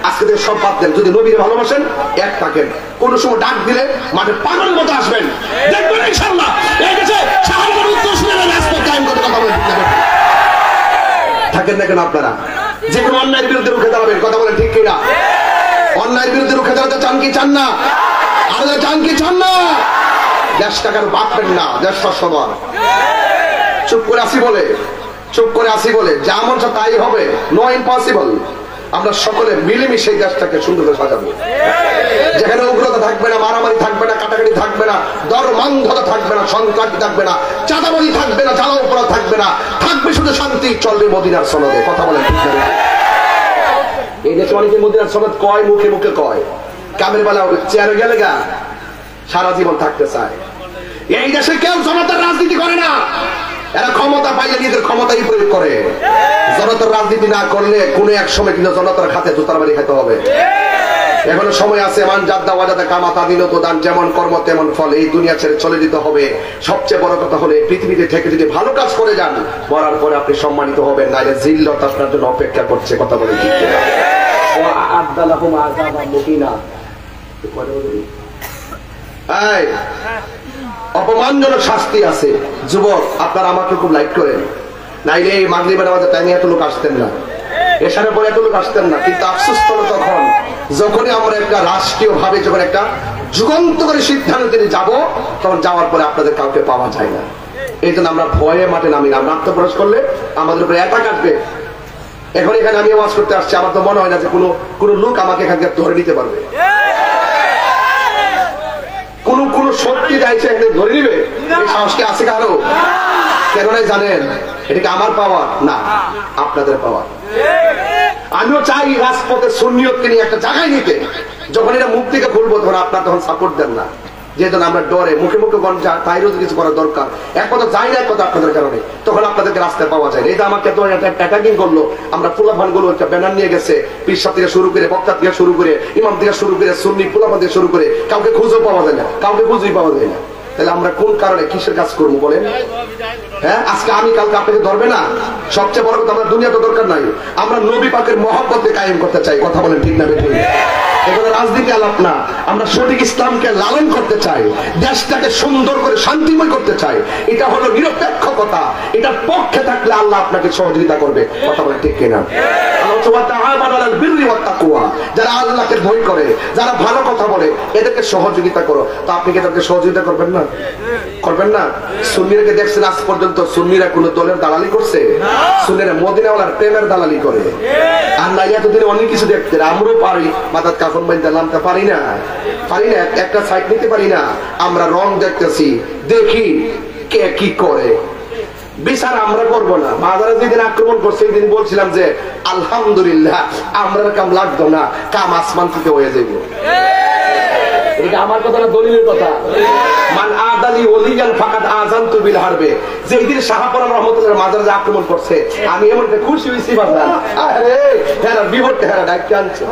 আজকে থেকে সব বাদ দেন। যদি নবীর ভালোবাসেন এক থাকেন, কোন সময় ডাক দিলে মাঠে পাগলের মতো আসবেন, দেখবেন ইনশাআল্লাহ এই দেশে শাহবাগের উত্তর শুনে রাজপথ কায়েম করতে কথা বলে থাকেন না কেন? আপনারা যে কোনো অন্যায়ের বিরুদ্ধে রুখে দাঁড়াবেন। কথা বলেন ঠিক কিনা? অন্যায়ের বিরুদ্ধে রুখে দাঁড়াতে চান কি চান না? আর চান কি চান না? দেশটা কেন বাঁচবেন না? দেশটা সবার চুপ করে আসি বলে, চুপ করে আসি বলে যা মন চায় তাই হবে। No impossible. আমরা সকলে মিলেমিশে এই দেশটাকে সুন্দর করে সাজাবো, যেখানে উগ্রতা থাকবে না, মারামারি থাকবে না, কাটাকাটি থাকবে না, ধর্মান্ধতা থাকবে না, সন্ত্রাসী থাকবে না, চাঁদাবাজি থাকবে না, জ্বালা উপরা থাকবে না, থাকবে শুধু শান্তি। চলবে মদিনার সনদে। কথা বলেন ঠিক না? এই দেশে অনেকে মদিনার সনদ কয়, মুখে মুখে কয়, কামের বেলা চেয়ারে গেলে গা সারা জীবন থাকতে চায়। এই দেশে কেউ জনতার রাজনীতি করে না, এরা ক্ষমতা পাইলে নিজের ক্ষমতাই প্রয়োগ করে। জনতার রাজনীতি না করলে কোন এক সময় কিন্তু জনতার খাতে জুতার বাড়ি খেতে হবে। এখনো সময় আছে। মান জাদ্দা ওয়াজাদা কামাতা দিল তো দান, যেমন কর্ম তেমন ফল। এই দুনিয়া ছেড়ে চলে যেতে হবে। সবচেয়ে বড় কথা হলে পৃথিবীতে থেকে যদি ভালো কাজ করে যান, মরার পরে আপনি সম্মানিত হবেন, নাইলে জিল্লত আপনার জন্য অপেক্ষা করছে। কথা বলে ঠিক কিনা? ওয়া আ'আদ্দালাহুম আযাবান মুহিনা। এই অপমানজনক শাস্তি আছে। যুবক আপনারা আমাকে খুব লাইক করেন, নাইলে এই মাগরিবের নামাজের টাইমে এত লোক আসতেন না, এশারের পরে এত লোক আসতেন না। কিন্তু আফসোস হলো তখন যখনই আমরা একটা রাষ্ট্রীয় ভাবে যখন একটা যুগান্তকারী সিদ্ধান্ত নিয়ে যাব, তখন যাওয়ার পরে আপনাদের কাউকে পাওয়া যায় না। এই জন্য আমরা ভয়ে মাঠে নামি না। আমরা আত্মপ্রকাশ করলে আমাদের উপরে অ্যাটাক আসবে। এখন এখানে আমি ওয়াজ করতে আসছি, আমার তো মনে হয় না যে কোনো লোক আমাকে এখান থেকে ধরে নিতে পারবে। কোন শক্তি চাইছে ধরে নিবে, এই সাহস কি আছে কারো? কেন নাই জানেন? এটাকে আমার পাওয়ার না, আপনাদের পাওয়ার। আমিও চাই রাজপথে সুন্নিয়তকে নিয়ে একটা জায়গায় নিতে। যখন এটা মুখ থেকে খুলবো তখন আপনারা তখন সাপোর্ট দেন না, যেহেতু আমরা ডরে মুখে মুখে গঞ্জা তাইরও কিছু করার দরকার। এক কথা যাই না, এক কথা আপনাদের কারণে তখন আপনাদেরকে রাস্তায় পাওয়া যায়। এটা আমাকে তো অ্যাটাকিং করলো। আমরা পোলাফান গুলো একটা ব্যানার নিয়ে গেছে, পিসাব থেকে শুরু করে, বক্তা থেকে শুরু করে, ইমাম থেকে শুরু করে, সুন্নি পোলাফান থেকে শুরু করে, কাউকে খুঁজেও পাওয়া যায় না, কাউকে খুঁজেই পাওয়া যায় না। তাহলে আমরা কোন কারণে কিসের কাজ করবো বলেন? হ্যাঁ, আজকে আমি কালকে আপনাকে ধরবে না। সবচেয়ে বড় কথা, আমরা দুনিয়া তো দরকার নাই, আমরা নবী পাকের মহব্বতে কায়েম করতে চাই। কথা বলেন ঠিক না বেঠিক? এগুলো রাজনীতি আলাপ না। আমরা সঠিক ইসলামকে লালন করতে চাই, দেশটাকে সুন্দর করে শান্তিময় করতে চাই। এটা হলো নিরপেক্ষ কথা। এটার পক্ষে থাকলে আল্লাহ আপনাকে সহযোগিতা করবে। কথা বলে ঠিক কিনা? যারা আল্লাহকে ভয় করে, যারা ভালো কথা বলে, এদেরকে সহযোগিতা করো। তো আপনি কি তাদেরকে সহযোগিতা করবেন না? করবেন না? সুন্নিরাকে দেখছেন আজ পর্যন্ত সুন্নিরা কোন দলের দালালি করছে? সুন্নিরা মদিনাওয়ালার প্রেমের দালালি করে। আর না এতদিনে অনেক কিছু দেখতে আমরাও পারি, মাথার কাফন বাইন্দা নামতে পারি না, একটা সাইড নিতে পারি না। আমরা রং দেখতেছি, দেখি কে কি করে, বিচার আমরা করবো না। মাজারে যেদিন আক্রমণ করছে এই দিন বলছিলাম যে আলহামদুলিল্লাহ আমরা কাম লাগতো না, কাম আসমান থেকে হয়ে যাবো। এটা আমার কথা না, দলিলের কথা। মান আদালি ওলিয়ান ফাকাদ আযানতু বিল হারবে। যেই দিন শাহপুরা রহমাতুল্লাহর মাজারে যে আক্রমণ করছে আমি এমন খুশি হইছি বাবা। আরে হেরা বিপদে হেরা ডাইকে আনছে।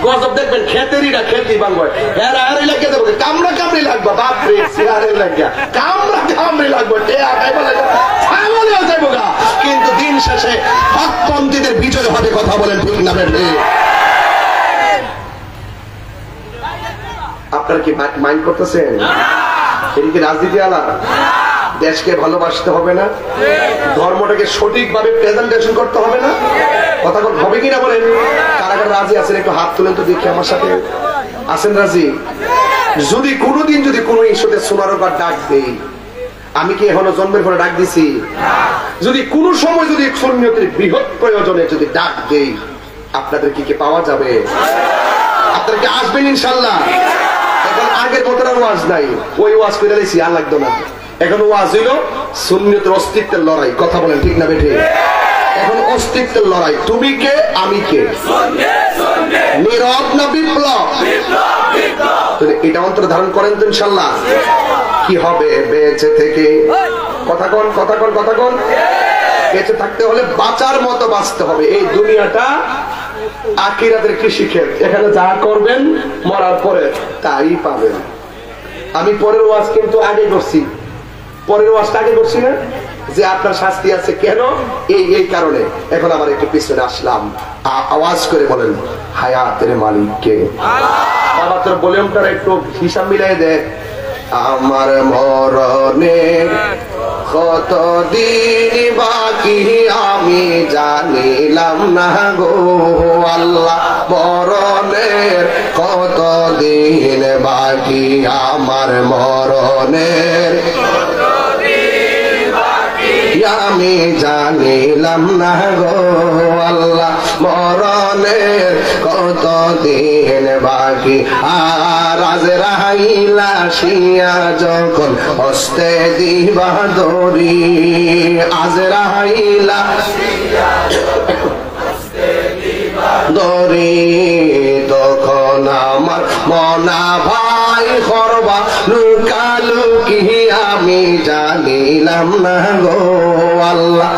গজব দেখবেন, খেতেরিরা খেতি বাংলা হেরা হেরা লাগিয়ে দেবো, কামড়া কামড়ি লাগবে। বাপ রে সিয়ারে লাগিয়া কামড়া কামড়ি লাগবে, টেয়া খাইবা লাগবে, ছাগলে যাইবো গা। কিন্তু দিন শেষে হকপন্থীদের বিজয় হবে। কথা বলেন ঠিক না? আপনারা কি মাইন্ড করতেছেন? এটা কি রাজনীতি আলা? দেশকে ভালোবাসতে হবে না? ধর্মটাকে সঠিকভাবে প্রেজেন্টেশন করতে হবে না? কথা হবে কিনা বলেন? কারা কারা রাজি আছেন একটু হাত তুলেন তো দেখি আমার সাথে। আছেন রাজি? যদি কোনোদিন যদি কোনো ইস্যুতে সোনারোবার ডাক দেই, আমি কি এখনো জন্মের পরে ডাক দিছি? যদি কোনো সময় যদি সুন্নিয়তের বৃহৎ প্রয়োজনে যদি ডাক দেই, আপনাদের কি পাওয়া যাবে? আপনারা কি আসবেন ইনশাল্লাহ? এখন আগের মতো ওয়াজ নাই, ওই ওয়াজ করে দিয়েছি আর লাগতো না। এখন ওয়াজ হইল সুন্নিয়তের অস্তিত্বের লড়াই। কথা বলেন ঠিক না বেঠে? এখন অস্তিত্বের লড়াই। তুমি কে, আমি কে, নীরব না বিপ্লব? এটা অন্তরে ধারণ করেন তো ইনশাল্লাহ। কি হবে বেঁচে থেকে? কথা কোন, কথা কোন, কথা কোন। বেঁচে থাকতে হলে বাঁচার মতো বাঁচতে হবে। এই দুনিয়াটা আখিরাতের কৃষিক্ষেত, এখানে যা করবেন মরার পরে তাই পাবেন। আমি পরের ওয়াজ কিন্তু আগে করছি, পরের ওয়াজটা আগে করছি না যে আপনার শাস্তি আছে কেন, এই কারণে। এখন আমার একটু পিছনে আসলাম, আওয়াজ করে বলেন হায়াতের মালিককে। বাবা তোর ভলিউমটা একটু হিসাব মিলাই দে। আমার মরণের কতদিন বাকি আমি জানিলাম না গো আল্লাহ। মরণের কতদিন বাকি আমার মরণের আমি জানিলাম না গো আল্লাহ। মরণের কতদিন বাকি আর আজরাইল আসিয়া যখন হস্তে দিবা দড়ি, আজরাইল দড়ি তখন আমার মনা ভাই করবা লুকালুকি আমি জানিলাম না গো আল্লাহ।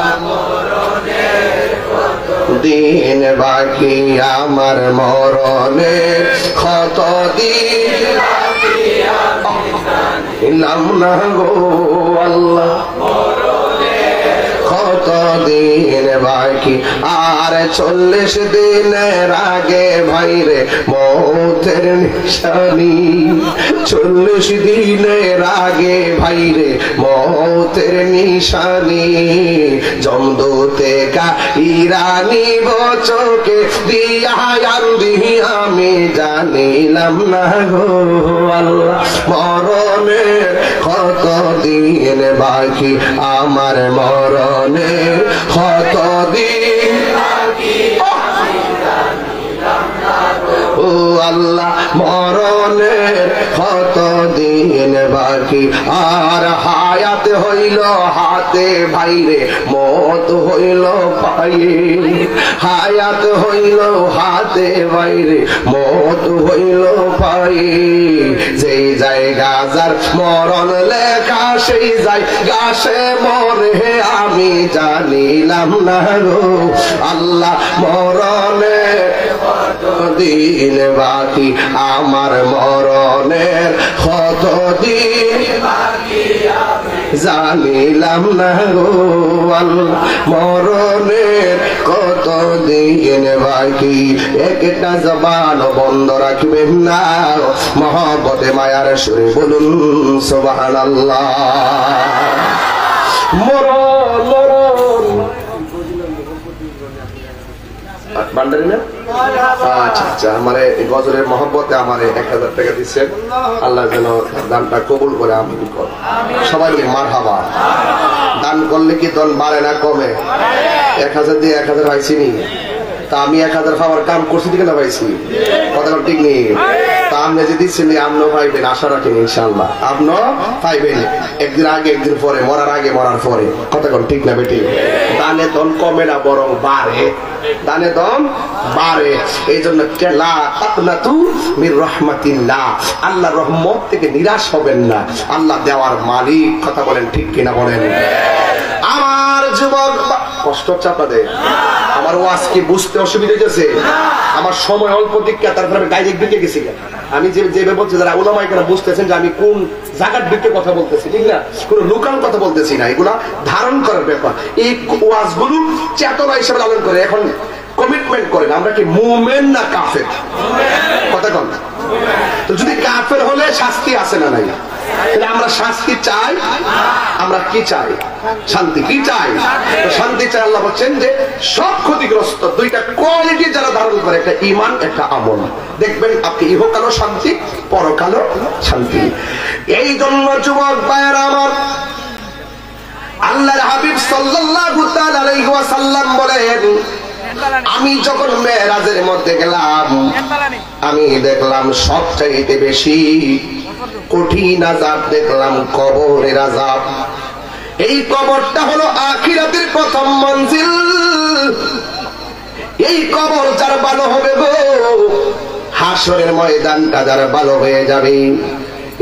দিন বাকি আমার মরণের কতদিন জানিলাম না গো আল্লাহ। কতদিন বাকি আর 40 দিনের আগে ভাইরে মৌতের নিশানি। 40 দিনের আগে ভাইরে মৌতের নিশানি। জমদূতে ইরানি বচকে দিয়া আমি জানিলাম না গো আল্লাহ। মরণের কতদিন বাকি আমার মরণের কতদিন ও আল্লাহ। মরণের কতদিন বাকি আর হায়াত হইল হাতে ভাইরে মত হইল পায়ে। হায়াত হইল হাতে ভাইরে মত হইল পায়ে। যেই জায়গা যার মরণ লেখা সেই জায়গা সে মরে আমি জানিলাম না গো আল্লাহ। মরণের কতদিন বাকি আমার মরণের কতদিন বাকি আমি জানিলাম না গো মরণের কত দিন বাকি একটা জবান বন্ধ রাখবেন না মহব্বতে মায়ার সুরে বলুন সুবহানাল্লাহ মরণ মরণ বান্ডারি না আচ্ছা আচ্ছা আমারে গজরের মহব্বতে আমারে 1000 টাকা দিচ্ছেন আল্লাহ যেন দানটা কবুল করে আমিন করে সবাই মারহাবা দান করলে কি দন বাড়ে না কমে 1000 দিয়ে 1000 পাইছি নি তা আমি 1000 পাওয়ার কাম করছি দিকে না পাইছি কথা ঠিক নেই তা আপনি যে দিচ্ছেন আপনিও পাইবেন আশা রাখেন ইনশাআল্লাহ আপনিও পাইবেন একদিন আগে একদিন পরে মরার আগে মরার পরে কথা কোন ঠিক না বেটি দানে দন কমে না বরং বাড়ে দানে দম বাড়ে এই জন্য কেলা তাকনাতু মির রাহমাতিল্লাহ আল্লাহর রহমত থেকে নিরাশ হবেন না আল্লাহ দেওয়ার মালিক কথা বলেন ঠিক কিনা বলেন আমার যুবক কষ্ট চাপাদে আমার ওয়াজ কি বুঝতে অসুবিধা হয়েছে আমার সময় অল্প দিকে তারপরে আমি ডাইরেক্ট দিকে গেছি আমি যেভাবে বলছি যারা উলামায়ে কেরাম বুঝতেছেন যে আমি কোন জায়গার দিকে কথা বলতেছি ঠিক না কোনো লুকান কথা বলতেছি না এগুলা ধারণ করার ব্যাপার এই ওয়াজগুলো চেতনা হিসেবে লালন করে এখন কমিটমেন্ট করেন আমরা কি মুমিন না কাফের কথা কন তো যদি কাফের হলে শাস্তি আছে না নাই আমরা শাস্তি চাই আমরা কি চাই শান্তি কি চাই শান্তি চাই আল্লাহ বলছেন যে সব ক্ষতিগ্রস্ত দুইটা কোয়ালিটি যারা ধারণ করে একটা ঈমান একটা আমল দেখবেন আপনি ইহকালও শান্তি পরকালও শান্তি এই জন্য যুবক ভাইয়েরা আমার আল্লাহর হাবিব সাল্লাল্লাহু তাআলা আলাইহি ওয়াসাল্লাম বলেন আমি যখন মেরাজের মধ্যে গেলাম আমি দেখলাম সবচাইতে বেশি কঠিন আযাব দেখলাম কবরের আযাব এই কবরটা হলো আখিরাতের প্রথম মঞ্জিল এই কবর যার ভালো হবে গো হাসরের ময়দানটা যার ভালো হয়ে যাবে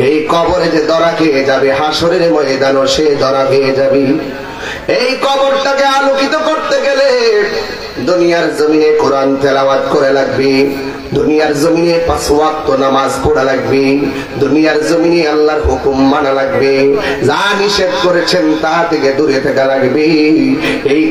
এই কবরে যে ধরা খেয়ে যাবে হাসরের ময়দানও সে ধরা খেয়ে যাবে এই কবরটাকে আলোকিত করতে গেলে দুনিয়ার জমিনে কোরআন তেলাওয়াত করে লাগবে দুনিয়ার জমিনে 5 ওয়াক্ত নামাজ পড়া লাগবে দুনিয়ার জমিনে আল্লাহর হুকুম মানা লাগবে যা নিষেধ করেছেন তা থেকে দূরে থাকা লাগবে এই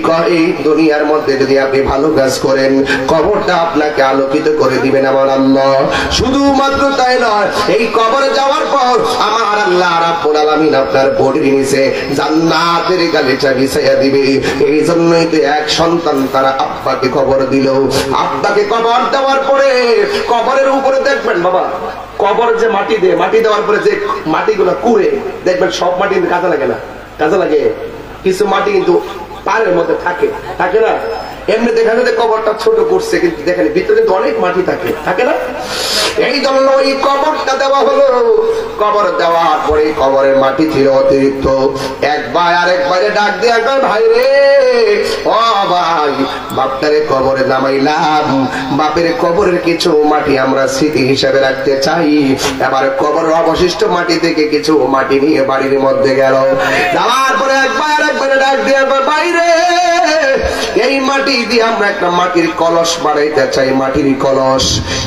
দুনিয়ার মধ্যে যদি আপনি ভালো কাজ করেন কবরটা আপনাকে আলোকিত করে দিবেন আমার আল্লাহ শুধুমাত্র তাই নয় এই কবরে যাওয়ার পর আমার আল্লাহ রাব্বুল আলামিন আপনার বডির নিচে জান্নাতের গালিচা বিছাইয়া দিবে এই জন্যই তো এক সন্তান তারা আব্বাকে কবর দিল আব্বাকে কবর দেওয়ার পরে কবরের উপরে দেখবেন বাবা কবর যে মাটি দেয় মাটি দেওয়ার পরে যে মাটিগুলো কুড়ে দেখবেন সব মাটি কিন্তু কাজে লাগে না কাজে লাগে কিছু মাটি কিন্তু পাড়ের মধ্যে থাকে থাকে না এমনি দেখা যায় কবরটা ছোট করছে কিন্তু দেখেন ভিতরে কিন্তু অনেক মাটি থাকে থাকে না এই জন্য এই কবরটা দেওয়া হলো কবর দেওয়ার পরে কবরের মাটি ছিল অতিরিক্ত একবার আরেকবারে ডাক দিয়ে কয় ভাই রে ও ভাই বাপটারে কবরে নামাইলাম বাপের কবরের কিছু মাটি আমরা স্মৃতি হিসাবে রাখতে চাই এবার কবরের অবশিষ্ট মাটি থেকে কিছু মাটি নিয়ে বাড়ির মধ্যে গেল যাওয়ার পরে একবার আরেকবারে ডাক দিয়ে ভাই রে এই মাটি দিয়ে আমরা একটা মাটির কলস বানাইতে চাই মাটির কলস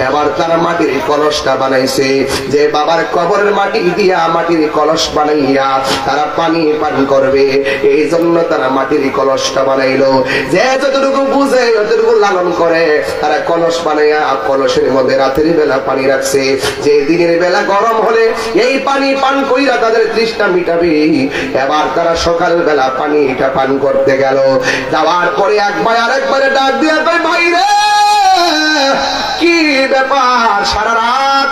এবার তারা মাটির কলসটা বানাইছে যে বাবার কবরের মাটি দিয়া মাটির কলস বানাইয়া তারা পানি পান করবে এই জন্য তারা মাটির কলসটা বানাইলো যে যতটুকু বুঝে যতটুকু লালন করে তারা কলস বানাইয়া কলসের মধ্যে রাতের বেলা পানি রাখছে যে দিনের বেলা গরম হলে এই পানি পান কইরা তাদের তৃষ্ণা মিটাবে এবার তারা সকাল বেলা পানিটা পান করতে গেল যাওয়ার পরে একবার আরেকবারে ডাক দিয়ে কয় ভাই রে কি ব্যাপার সারা রাত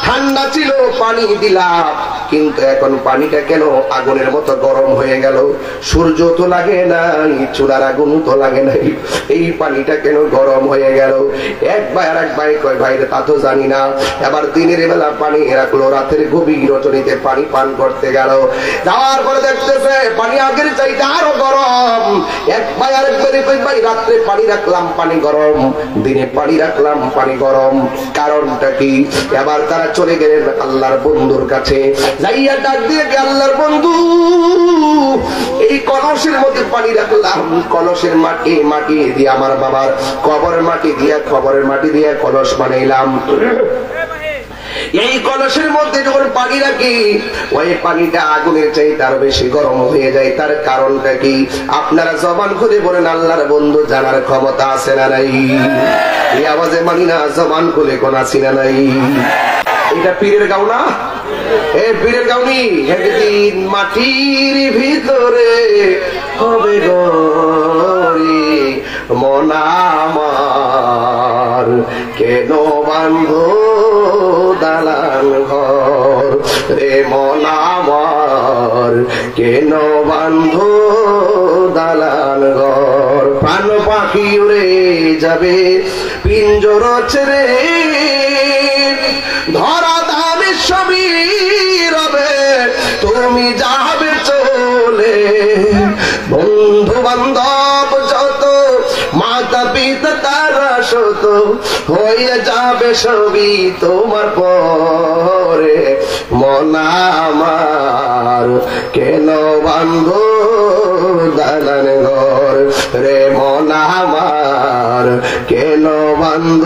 ঠান্ডা ছিল পানি দিলাম কিন্তু এখন পানিটা কেন আগুনের মতো গরম হয়ে গেল সূর্য তো লাগে নাই চুলার আগুন তো লাগে নাই এই পানিটা কেন গরম হয়ে গেল একবার আরেকবার কয় ভাই রে তা তো জানি না এবার দিনের বেলা পানি রাখলো রাতের গভীর রজনীতে পানি পান করতে গেল যাওয়ার পরে দেখতেছে পানি আগের চাইতে আরো গরম একবার আরেকবার কই ভাই রাত্রে পানি রাখলাম পানি গরম দিনে পানি রাখলাম পানি গরম কারণটা কি এবার তারা চলে গেলেন আল্লাহর বন্ধুর কাছে যাইয়া ডাক দিয়ে আল্লাহর বন্ধু এই কলসের মধ্যে পানি রাখলাম কলসের মাটি দিয়ে আমার বাবার কবরের মাটি দিয়ে কলস বানাইলাম এই কলসের মধ্যে যখন পানি রাখি ওই পানিটা আগুনের চাইতে আরো বেশি গরম হয়ে যায়। তার কারণটা কি? আপনারা জবান খুলে বলেন, আল্লাহর বন্ধু জানার ক্ষমতা আছে না নাই? এই আওয়াজে মানি না, জবান খুলে কোন আছি না নাই? এটা পীরের গাও না? এ পীরের গাউনি। একদিন মাটির ভিতরে হবে গরি মন আমার, কেন বান্ধো দালান ঘর রে মন আমার, কেন বান্ধো দালান ঘর। প্রাণ পাখি উড়ে যাবে পিঞ্জর ছেড়ে, ধরা দামে সবই রবে তুমি যাবে চলে। বন্ধু বান্ধব যত, মাতা পিতা তারা শত, হয়ে যাবে সবই তোমার পরে। মন আমার, কেন বান্ধ দালান ঘর রে মন আমার, কেন বান্ধ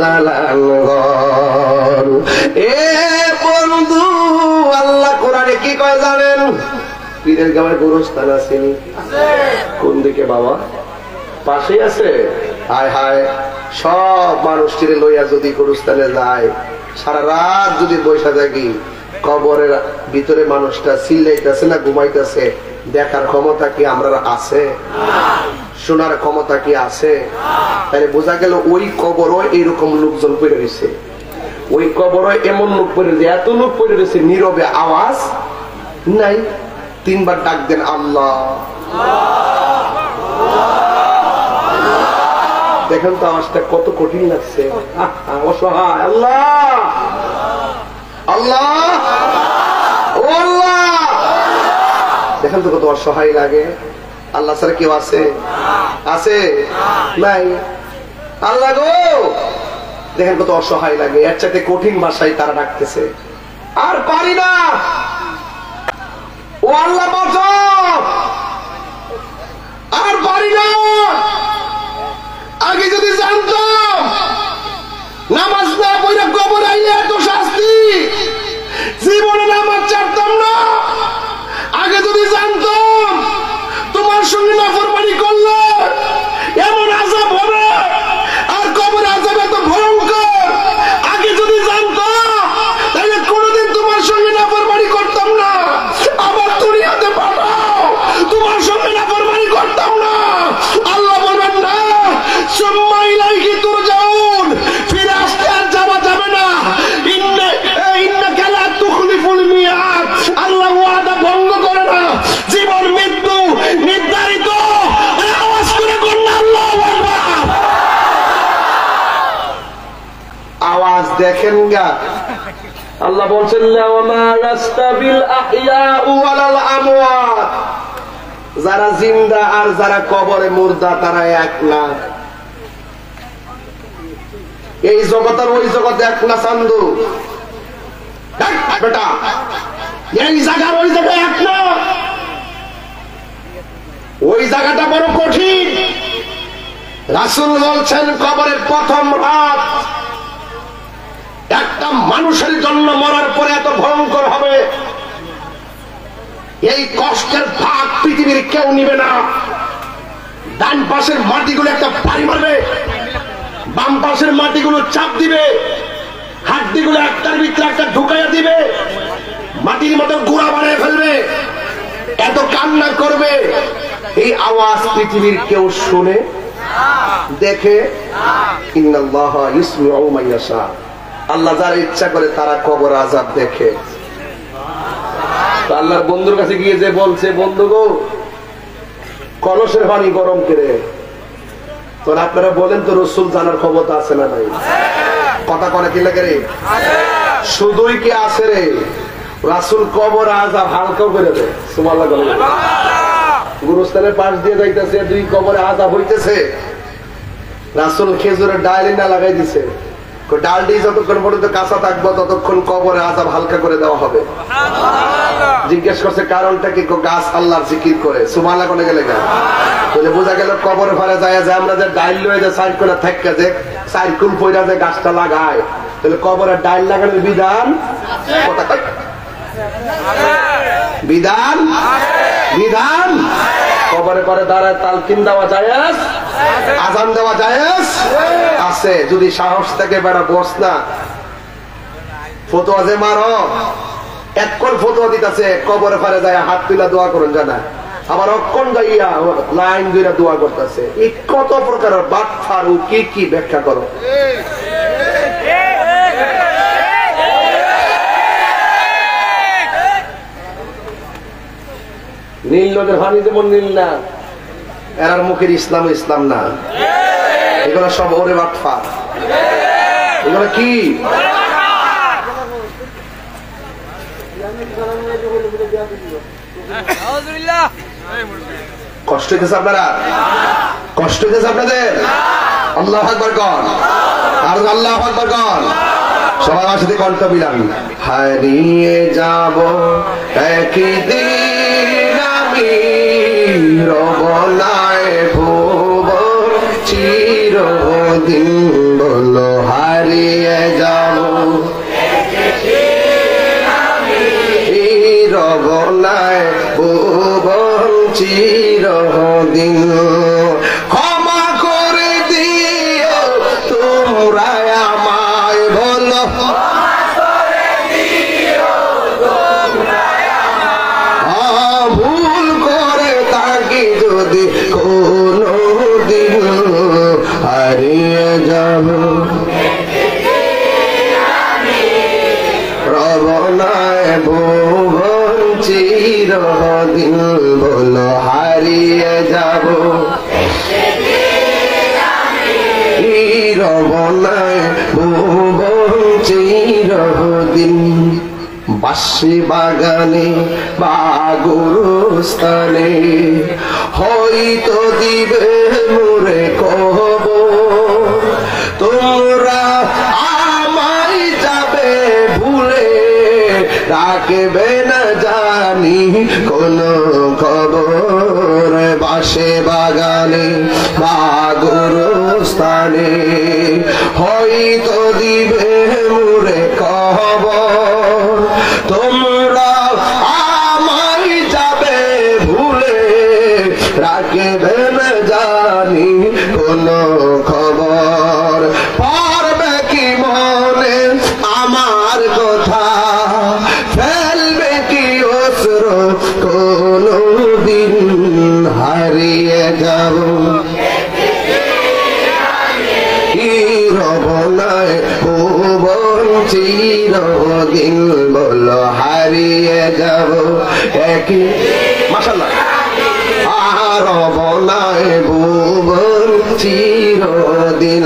দালান ঘর। এ বন্ধু, আল্লাহ কোরআনে কি কয় জানেন? পীরের গাঁয়ের গোরস্থান আছে কোন দিকে বাবা? পাশেই আছে। হায় হায়, সব মানুষটিরে লইয়া যদি গোরস্থানে যায়, সারা রাত যদি বসে থাকি, কবরের ভিতরে মানুষটা চিল্লাইতেছে না ঘুমাইতেছে, দেখার ক্ষমতা কি আমরা আছে? শোনার ক্ষমতা কি আছে? তাহলে বোঝা গেল ওই কবরও এইরকম লোকজন পড়ে রয়েছে। ওই কবরও এমন লোক পড়ে রয়েছে, এত লোক পড়ে রয়েছে, নীরবে আওয়াজ নাই। 3 বার ডাক দেন আল্লাহ। দেখেন তো আওয়াজটা কত কঠিন লাগছে, অসহায়। আল্লাহ আল্লাহ ও আল্লাহ, দেখেন তো কত অসহায় লাগে। আল্লাহ ছাড়া কেউ আছে? আছে? নাই। আল্লাহ গো, দেখেন কত অসহায় লাগে। এর চাইতে কঠিন ভাষায় তারা ডাকতেছে, আর পারি না। ও আল্লাহ বাঁচাও, আর পারি না। আগে যদি জানতাম নামাজ না পড়ে কবর আইলে এত শাস্তি, জীবনে নামাজ ছাড়তাম না। আগে যদি জানতাম তোমার সঙ্গে নাফরমানি করলে এমন আযাব হবে, আর কবর আযাব এত ভয়ঙ্কর, আগে যদি জানতাম তাহলে কোনোদিন তোমার সঙ্গে নাফরমানি করতাম না। আবার দুনিয়াতে পাঠাও, তোমার সঙ্গে নাফরমানি করতাম না। আল্লাহ বলেন না, সুম্মা ইলাইহি তুরজাউন, ফিরে আসতে আর যাওয়া যাবে না। ইন্নাকা লা তুখলিফুল মিয়াদ, আল্লাহ ওয়াদা ভঙ্গ করে না। জীবন মৃত্যু নির্ধারিত। আওয়াজ করে বলুন আল্লাহু আকবার। আওয়াজ দেখেন গা, আল্লাহ বলছেন ওয়ামা লাস্তাবিল আহইয়াউ ওয়ালাল আমওয়াত, যারা জিন্দা আর যারা কবরে মুর্দা তারা এক না। এই জগতের ওই জগৎ এক না চান্দু বেটা, এই জায়গার ওই জায়গায় এক না। ওই জায়গাটা বড় কঠিন। রাসূল বলছেন কবরের প্রথম রাত একটা মানুষের জন্য মরার পরে এত ভয়ঙ্কর হবে, এই কষ্টের ভাগ পৃথিবীর কেউ নিবে না। ডান পাশের মাটিগুলো একটা পাড়ি মারবে, বাম পাশের মাটিগুলো চাপ দিবে, হাড্ডিগুলো একটার ভিতরে একটা ঢুকাইয়া দিবে, মাটির মতো গুঁড়া বানিয়ে ফেলবে, এত কান্না করবে। এই আওয়াজ পৃথিবীর কেউ শুনে দেখে? ইন্নাল্লাহা ইসমিউ মান ইয়াশা, আল্লাহ যারা ইচ্ছা করে তারা কবর আযাব দেখে। আল্লাহর বন্ধুর কাছে গিয়ে যে বলছে, বন্ধু গো কলসের পানি গরম করে, তো আপনারা বলেন তো রাসূল জানার ক্ষমতা আছে না নাই? কথা করে কি লাগে রে? শুধুই কি আছে রে? রাসূল কবর আযাব হালকা করে দেয়। সুবহানাল্লাহ বলেন। গুরুস্থানের পাশ দিয়ে যাইতেছে, 2 কবরে আযাব হইতেছে, রাসূল খেজুরের ডাল না লাগাই দিছে। ডালটি যতক্ষণ পর্যন্ত কাঁচা থাকবো ততক্ষণ কবরে আযাব হালকা করে দেওয়া হবে। জিজ্ঞেস করছে কারণটা কি? গাছ আল্লাহর জিকির করে। সুবহানাল্লাহ কোনে গেলে গা বলে বোঝা গেল কবরে ফেলে যায় যে আমরা যে ডাল লয়ে যে সাইড করে থাকতে যে সাইকুল পয়রা যে গাছটা লাগায়, তাহলে কবরে ডাইল লাগানোর বিধান বিধান বিধান কবরে পরে দাঁড়ায় তালকিন দেওয়া জায়েজ, আজান দেওয়া জায়েজ আছে। যদি সাহস থেকে বেড়া বস না ফতোয়া যে মারো, একক্ষণ ফতোয়া দিতেছে কবরে পারে যায় হাত তুলা দোয়া করুন জানা, আবার অক্ষণ যাইয়া লাইন দুইটা দোয়া করতেছে। এই কত প্রকারের বাদ ফারু কি কি ব্যাখ্যা করো। নীল নদের পানি যেমন নীল না, এরার মুখের ইসলাম ইসলাম না, এগুলো সব ওরে বাটফা। এগুলো কি কষ্ট হইতেছে আপনারা? কষ্ট হইতেছে আপনাদের? আল্লাহু আকবার কন, আর আল্লাহু আকবার কন। সবার সাথে কণ্ঠ মিলান। হারিয়ে যাব একদিন আমি, রবনায় ভুবন চিরদিন, বলো হারিয়ে যাব রবনায় ভুবন চিরদিন। ক্ষমা করে দিও তোমরা আমায়, বলো ভুল করে থাকি যদি কোনো দিন, হারিয়ে যাব রবনায় ভুবন চিরদিন, বলো হারিয়ে যাব রবনায় ভুবন চিরদিন। বাঁশি বাগানে বা গুরুস্থানে হয়তো দিবে মোরে কবর, তোমরা আমায় যাবে ভুলে, রাখবে না জানি কোন খবর। বাঁশি বাগানে বা গুরুস্থানে হয়তো দিবে মোরে কবর, তোমরা আমায় যাবে ভুলে, রাখবে না জানি কোন খবর। পারবে কি মনে আমার কথা, ফেলবে কি অশ্র কোনো দিন, হারিয়ে যাব রবনায় ভুবন চিরদিন, বলো হারিয়ে যাব একই। মাশাআল্লাহ। রবনায় ভুবন চিরদিন,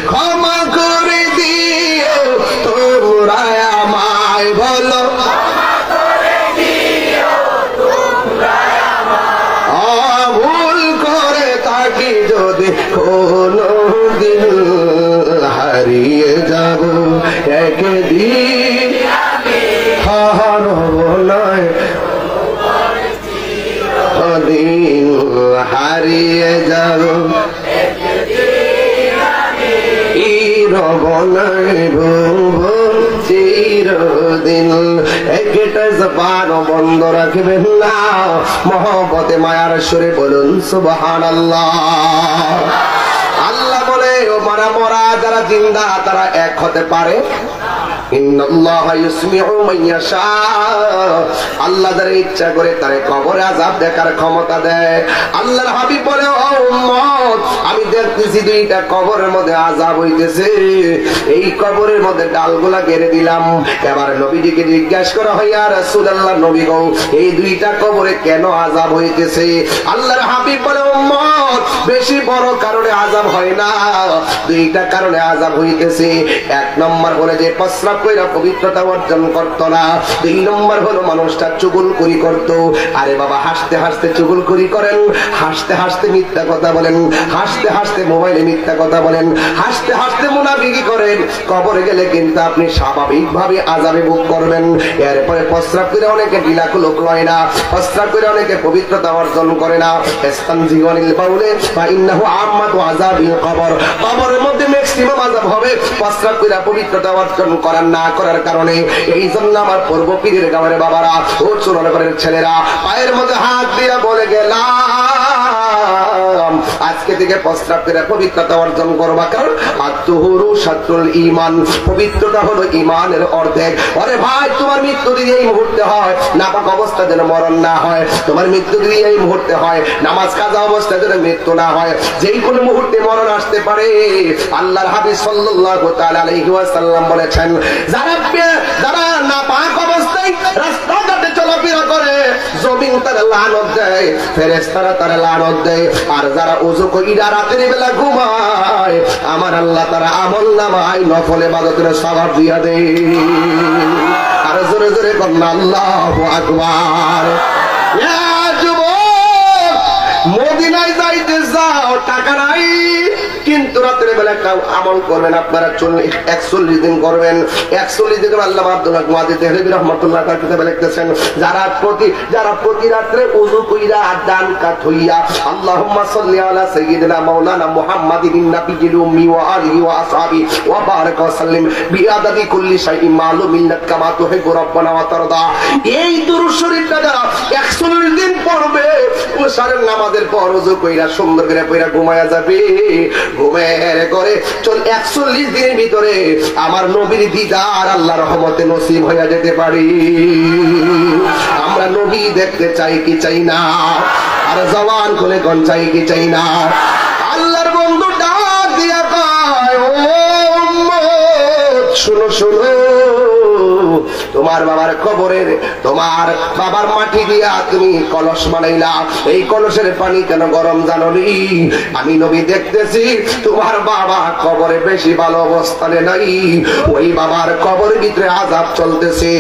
ক্ষমা করে দিও তোমরা আমায়, বলো ভুল করে থাকি যদি কোনো দিন, হারিয়ে যাব একদিন রবনায় দিন, হারিয়ে যাব রবনায় ভুবন চিরদিন। একটা জবান বন্ধ রাখবেন না, মহব্বতে মায়ার সুরে বলুন সুবহানাল্লাহ। আল্লাহ বলে ও মারা মরা যারা জিন্দা তারা এক হতে পারে। আল্লাহ যারা ইচ্ছা করে তারে কবরে আযাব দেখার ক্ষমতা দেয়। আল্লাহর হাবিব বলে ও উম্মত, আমি দেখতেছি দুইটা কবরের মধ্যে আযাব হইতেছে, এই কবরের মধ্যে ডালগুলা গেড়ে দিলাম। এবার নবীজিকে জিজ্ঞাসা করা হয়, ইয়া রাসূলুল্লাহ নবী গো, এই দুইটা কবরে কেন আযাব হইতেছে? আল্লাহর হাবিব বলে উম্মত, বেশি বড় কারণে আযাব হয় না, দুইটা কারণে আযাব হইতেছে। এক নম্বর হলো যে প্রস্রাব কইরা পবিত্রতা অর্জন করত না, দুই নম্বর হলো মানুষটা চুগলখড়ি করত। আরে বাবা, হাসতে হাসতে চুগলখড়ি করেন, হাসতে হাসতে মিথ্যা কথা বলেন, হাসতে হাসতে মোবাইলে মিথ্যা কথা বলেন, হাসতে হাসতে মুনাফিকি করেন, কবরে গেলে কিন্তু আপনি স্বাভাবিকভাবে আযাবে ভোগ করবেন। এরপরে প্রস্রাব করে অনেকে ঢিলাক লোক লয় না, প্রস্রাব করে অনেকে পবিত্রতা অর্জন করে না। ইস্তানজিওয়ানিল বাউলে বা ইন্নাহু আম্মাতু আযাবিল কবর, কবরের মধ্যে ম্যাক্সিমাম আযাব হবে প্রস্রাব করে পবিত্রতা অর্জন করার না করার কারণে। এই জন্য আমার পূর্ব পীরের গাঁয়ের বাবারা ও চুরানগরের ছেলেরা পায়ের মধ্যে হাত দিয়ে বলে গেলাম, আজকে থেকে প্রস্রাব করে পবিত্রতা অর্জন করবা, কারণ আত্মহুরু শাত্রুল ঈমান, পবিত্রতা হলো ঈমানের অর্ধেক। আরে ভাই, তোমার মৃত্যু যদি এই মুহূর্তে হয়, নাপাক অবস্থা যেন মরণ না হয়, তোমার মৃত্যু যদি এই মুহূর্তে হয়, নামাজ কাজা অবস্থা যেন মৃত্যু না হয়, যেই কোনো মুহূর্তে মরণ আসতে পারে। আল্লাহর হাবিব সাল্লাল্লাহু তাআলা আলাইহি ওয়াসাল্লাম বলেছেন, যারা নাপাক অবস্থায় রাস্তাঘাটে চলাফেরা করে, জমিন তারা লানত দেয়, ফেরেশতারা তারা লানত দেয়, আর যারা ওযু কইরা রাতের বেলা ঘুমায়, আমার আল্লাহ তারা আমলনামায় নফল ইবাদতের সওয়াব দিয়া দেয়। আর জোরে জোরে বলুন আল্লাহু আকবার। ইয়া যুবক, মদিনায় যাইতে যাও, টাকা নাই, কিন্তু রাতের বেলা একটা আমল করবেন আপনারা, 41 দিন করবেন। 41 দিন আল্লাহ আব্দুল্লাহ মুআদ্দিদ দেহলভী রাহমাতুল্লাহ তাআলা কিতাবে লিখতেছেন, যারা প্রতি রাতে ওযু কইরা ডান কাত হইয়া আল্লাহুম্মা সাল্লি আলা সাইয়্যিদিনা মাওলানা মুহাম্মাদিন নাবিয়্যিল উম্মি ওয়া আলিহি ওয়া আসহাবি ওয়া বারাক ওয়া সাল্লিম বিআদাদি কুল্লি শাইইন মালুমিন লাক কামা তুহিব্বু রাব্বানা ওয়া তারদা। এই দুরূদ শরীফটা যারা 41 দিন পড়বে, ওশারের নামাজের পর ওযু কইরা সুন্দর করে পড়া ঘুমায়া যাবে, ঘুমের করে 41 দিনের ভিতরে আমার নবীর দিদার আল্লাহ রহমতে নসিব হয়ে যেতে পারি। আমরা নবী দেখতে চাই কি চাই না? আর জওয়ান খুলে কোন চাই কি চাই না? আল্লাহর বন্ধু ডাক দিয়া কয়, ও উম্মত শুনো শুনো, তোমার বাবার কবরের, তোমার বাবার মাটি দিয়া তুমি কলস বানাইলা, এই কলসের পানি কেন গরম জানো নি? আমি নবী দেখতেছি তোমার বাবা কবরে বেশি ভালো অবস্থানে নাই, ওই বাবার কবরের ভিতরে আযাব চলতেছে,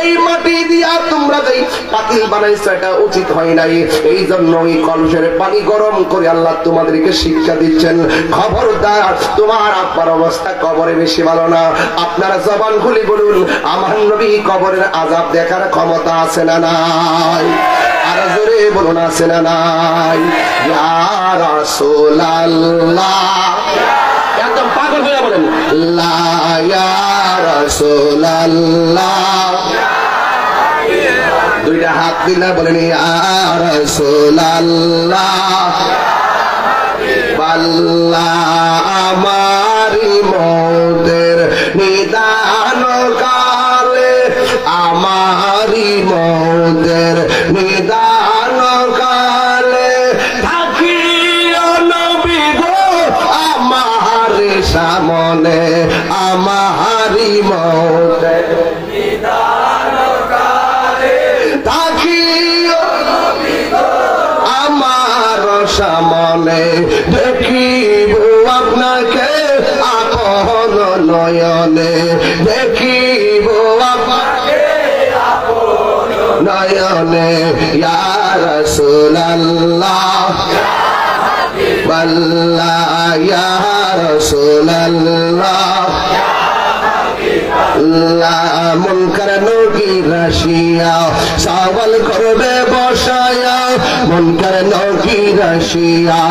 এই মাটি দিয়া তোমরা যেই পাতিল বানাইছো এটা উচিত হয় নাই, এই জন্য ওই কলসের পানি গরম করে আল্লাহ তোমাদেরকে শিক্ষা দিচ্ছেন, খবরদার তোমার আব্বার অবস্থা কবরে বেশি ভালো না। আপনারা জবান খুলে বলুন, আমার নবী কবরের আযাব দেখার ক্ষমতা আছে না নাই? আর জোরে বলুন, আছে না নাই? ইয়া রাসূলুল্লাহ, একদম পাগল হয়ে বলেন লা ইয়া রাসূলুল্লাহ, দুইটা হাত দিলা বলেন ইয়া রাসূলুল্লাহ, আল্লাহ আমারি মওতের নিদান কালে, আমারি মওতের নিদান কালে থাকিও নবী গো আমার সামনে, আমারি মওতের নিদান কালে থাকিও নবী গো আমার সামনে, দেখিব আপনাকে আপন নয়নে, দেখিব আপনাকে আপন নয়নে, ইয়া রাসূলুল্লাহ, আল্লাহ ইয়া রাসূলুল্লাহ, মুনকার নকির রাশিয়া সওয়াল করবে বসায়া, মুনকার নকির রাশিয়া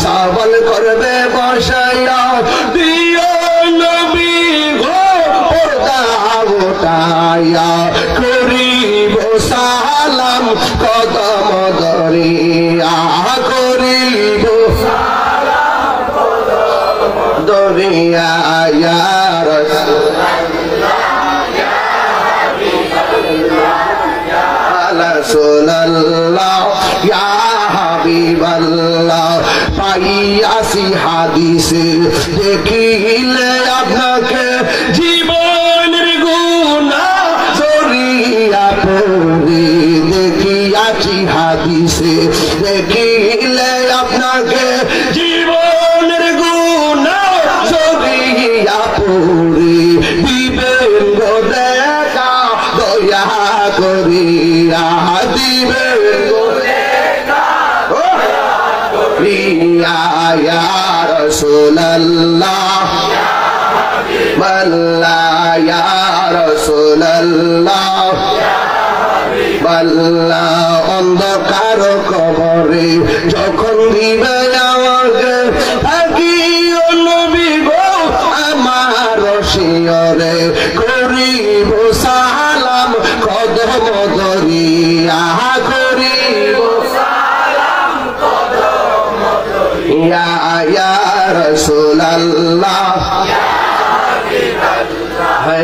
সওয়াল করবে বসায়া, দিও নবী গো পর্দা উঠায়া, করিব সালাম কদম ধরিয়া, করিব সালাম কদম ধরিয়া, ইয়া রাসূলুল্লাহ রাসূলুল্লাহ ইয়া হাবিবাল্লাহ, পাইয়াছি হাদিসে দেখিলে আপনাকে জীবনের গুনাহ জড়িয়া পড়ি, দেখিয়াছি হাদিসে দেখিলে আপনাকে জীবনের গুনাহ জড়িয়া পড়ি, দিবেন গো দেখা দয়া করি, করিয়া দিবে ইয়া রাসূলুল্লাহ বাল্লা ইয়া রাসূলুল্লাহ বাল্লা অন্ধকার কবরে যখন দিবে আমাকে থাকিও নবী গো আমার শিয়রে করিব সালাম কদম ধরিয়া করিব সালাম কদম ধরিয়া ইয়া রাসূলুল্লাহ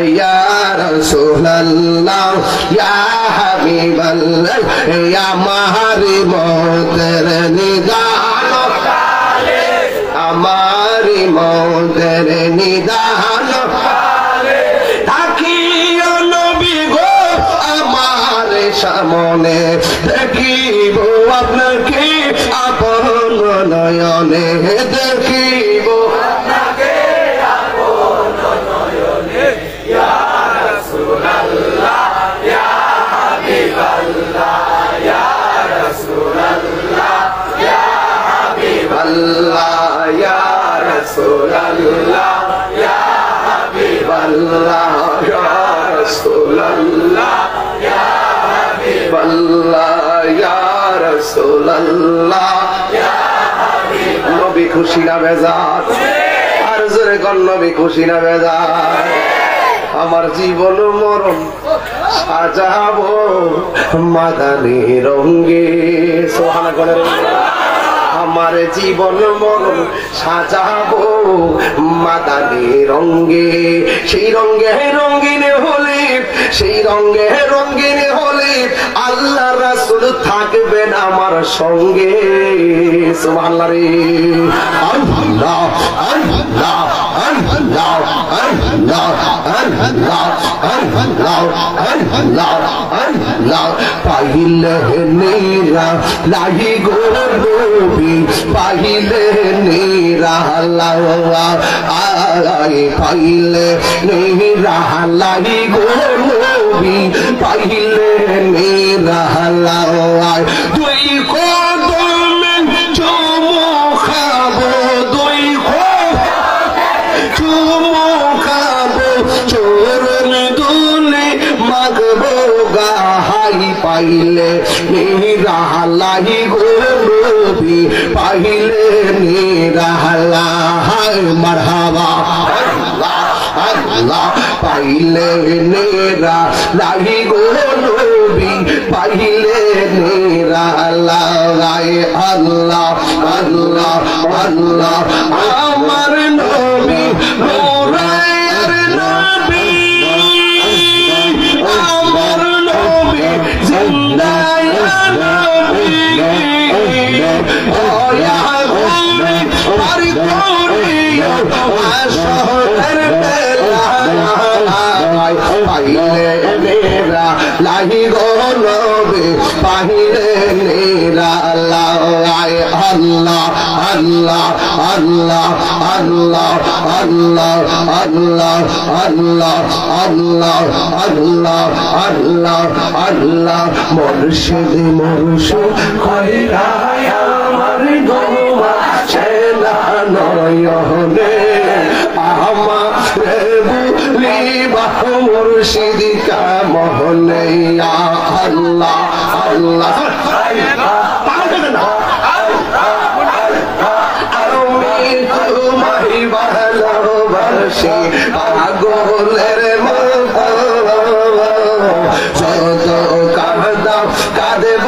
ইয়া রাসূলুল্লাহ ইয়া হাবিবাল্লাহ ইয়া মাহরি মওতের নিদান আমারি মওতের নিদান থাকিও নবী গো আমার সামনে দেখিব আপনাকে আপন নয়নে দেখিব আপনাকে আপন নয়নে ইয়া রাসূলুল্লাহ ইয়া হাবিবাল্লাহ ইয়া রাসূলুল্লাহ ইয়া হাবিবাল্লাহ ইয়া রাসূলুল্লাহ ইয়া হাবিবাল্লাহ ইয়া রাসূলুল্লাহ ইয়া হাবিবাল্লাহ ইয়া রাসূলুল্লাহ ইয়া হাবিবাল্লাহ নবী খুশি না বেজার আর জোরে কোন নবী খুশি না বেজার আমার জীবন মরণ সাজাবো মাদানী রঙে সুবহানাল্লাহ আমার জীবন মরণ সাজাবো মাদানী রঙে সেই রঙে রঙিন হলে সেই রঙে রঙিন হলে আল্লাহ রাসূল থাকবেন আমার সঙ্গে সুবহানাল্লাহ রে আল্লাহ আল্লাহ আল্লাহ আল্লাহ আল্লাহ আল্লাহ আল্লাহ আল্লাহ পাইলে নেরা লাহি গো নবী পাইলে নেরা লাওয়া আয় পাইলে নেরা লাহি গো নবী পাইলে নেরা লাওয়া তুই কদমে চুমু খাবো তুই চুমু খাবো চরণ দুলে মাগবো গাহাই পাইলে নিরাহালাই গো নবী পাইলে নিরাহালাই মারহাবা আল্লাহ পাইলে নিরাহালাই গো নবী পাইলে নিরাহালাই আল্লাহ আল্লাহ আল্লাহ আমার নবী নূরের নবী আমার নবী জিন্দা নবী ওয়া নবী পারি করিও আসরের বেলায় পাইলে নেরা লাহি গো নবী পাইলে নেরা লায় আল্লাহ আল্লাহ আল্লাহ আল্লাহ আল্লাহ আল্লাহ আল্লাহ আল্লাহ আল্লাহ আল্লাহ আল্লাহ মুর্শিদ মুর্শিদ কইরা আমার দোয়া চেনা নয়নে আমারে বুলিবা মুর্শিদ কা মোহনে আল্লাহ আল্লাহ তোমায় ভালোবাসি পাগলের মতো যত কাঁদাও কাঁদব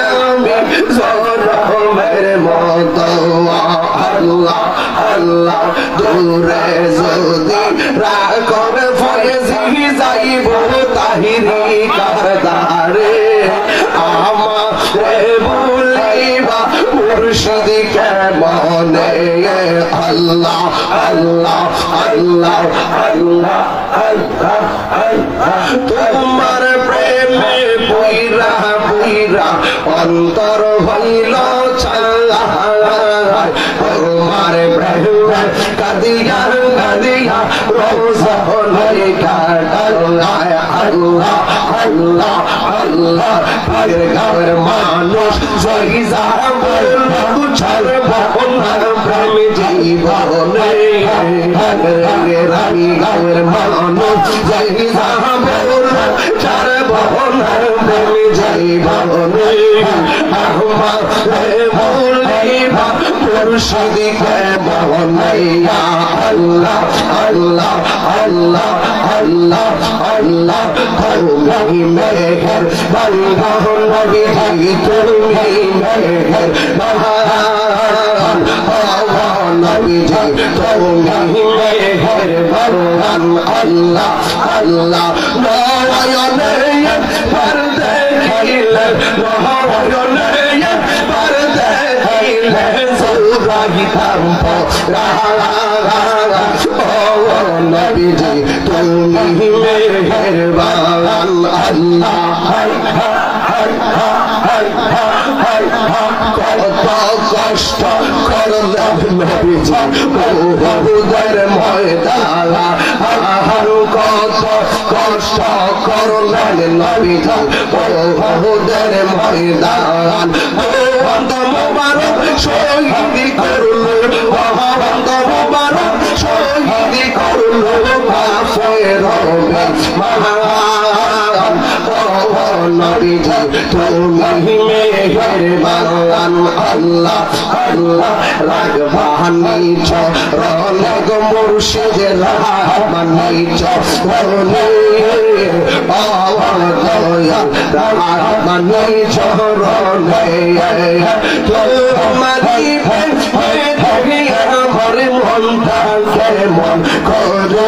আমি জনমের মতো আল্লাহ আল্লাহ দূরে যদি রাখব ফয়েজি যাইব তাহিরি কারদারে আমারে বলিবা মুর্শিদ কে মনে আল্লাহ আল্লাহ আল্লাহ আল্লাহ আল্লাহ আল্লাহ তোমার প্রেমে পুইরা পুইরা অন্তর হইল ছায়া তোমার প্রেমে কাদিয়া কাদিয়া রোজা হলে কাটায় আল্লাহ আল্লাহ আল্লাহ পীরের গাঁয়ের মানুষ জয় যাবে ছাড়বো না প্রেম জীবনে রানী গাঁয়ের মানুষ জয় যাবে ছাড়বো না প্রেম জীবনে আমারে বলিবা মুর্শিদকে মহনাইয়া আল্লাহ আল্লাহ আল্লাহ আল্লাহ আল্লাহ তুমি মেহের বান্দাহ নবী তুমি মেহের বান্দাহ নবীজি তুমি মেহের বান্দাহ আল্লাহ আল্লাহ নয়নে পর্দে খিলে নয়নে পর্দে খিলে সুরাহিতাম নবীজি তুমি মেহেরবান আল্লাহ কত কষ্ট করলেন নবীজি উহুদের ময়দানে কত কষ্ট করলেন নবীজি উহুদের ময়দানে মুবারক শহীদ করলেন মুবারক শহীদ করলেন কাফের নবীজি তুমি মেহেরবান আল্লাহ আল্লাহ রাগবানি চরণে গো মুর্শিদ রাগবানি চরণে দয়া রাগবানি চরণে তোমারি প্রেমে আমার মনটা কেমন করে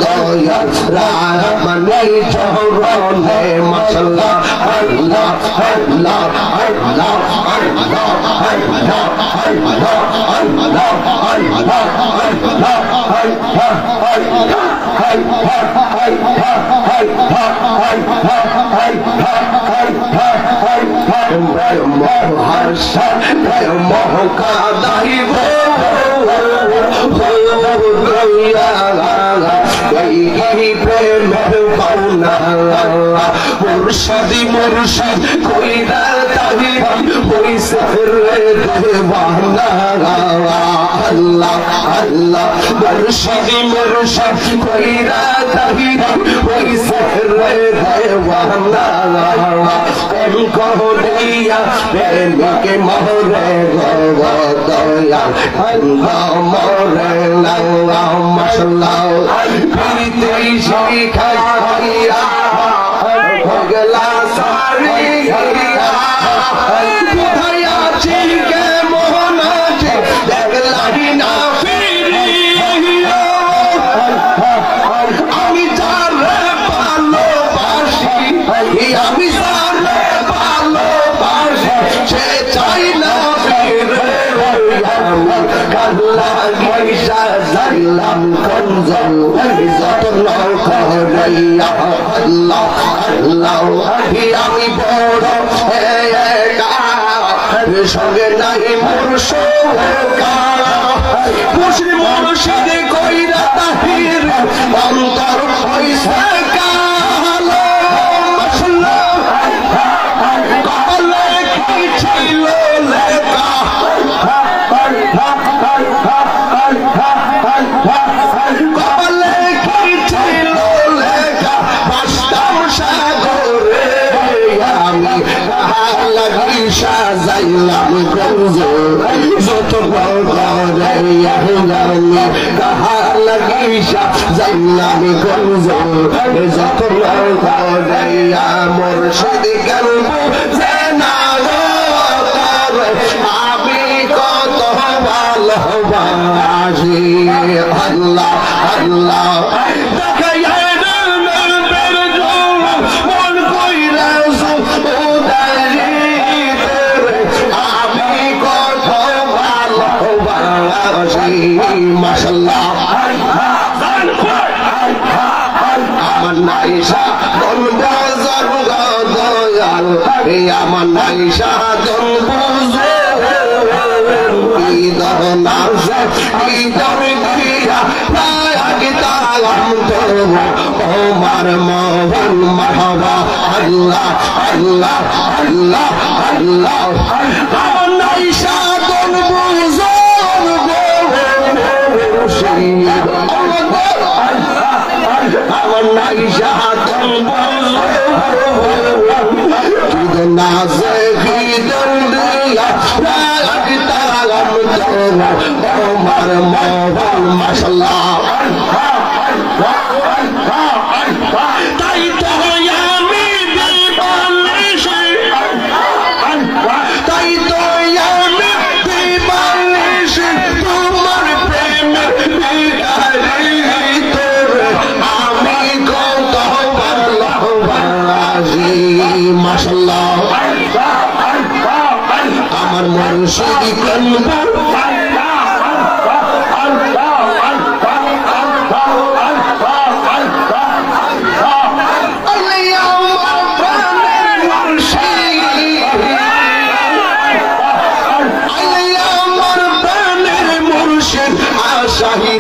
দয়া রাগবানি চরণে মাশাআল্লাহ আল্লাহ আল্লাহ আল্লাহ আল্লাহ আল্লাহ আল্লাহ আল্লাহ আল্লাহ মুর্শিদি মুর্শিদ কইরা তাহি হইছে রে দেওয়ানা আল্লাহ আল্লাহ মুর্শিদি মুর্শিদ কইরা তাহি হইছে রে দেওয়ানা প্রেম করিয়া প্রেমকে মরে গো দয়া আল্লাহ মরে না মাশাআল্লাহ প্রীতি শিখাইয়া গলা সারি কোথায় আছি কেমন আছে দেখলাহি না ফিরিয়া আমি যারে ভালোবাসি আমি যারে ভালোবাসি সে চাই না ফিরে কাল্লা গইসা জাইলাম কঞ্জল যত্ন করাইয়া আল্লাহ আল্লাহ আমি বড় সঙ্গে নাই মুর্শিদ কইরা তাহির অন্তর হইছে কালো কপালে কি ছিল লেখা কপালে কি ছিল লেখা বাসতাম সাগরে আমি লাগি সাজাইলাম গঞ্জ যত করাইয়া আমি কাহা লাগি সাজাইলাম গঞ্জ যত করাইয়া মুর্শিদ গল্প জানা আমি কত ভালোবাসি আল্লাহ আল্লাহ মাশাআল্লাহ আমার নাইশা দন বাজার দয়াল আমার নাইশা দন বাজার ঈদ নাজ ঈদ দিয়া আগে তালাম তো ওমার মোহন মারহাবা আল্লাহ আল্লাহ আল্লাহ আল্লাহ আমার নাই সাধন বুঝন গো মুর্শিদ আমার নাই সাধন বুঝন নাজে গিদন দিয়া রাগতালাম তো ওমার মোহন মাশাআল্লাহ তাই তো আমি দিবানিশ তাই তো আমি দিবানিশ তোমার প্রেমে বিকারি তোর আমি কত ভালোবাসি মাশাআল্লাহ আমার মুর্শিদ কলবু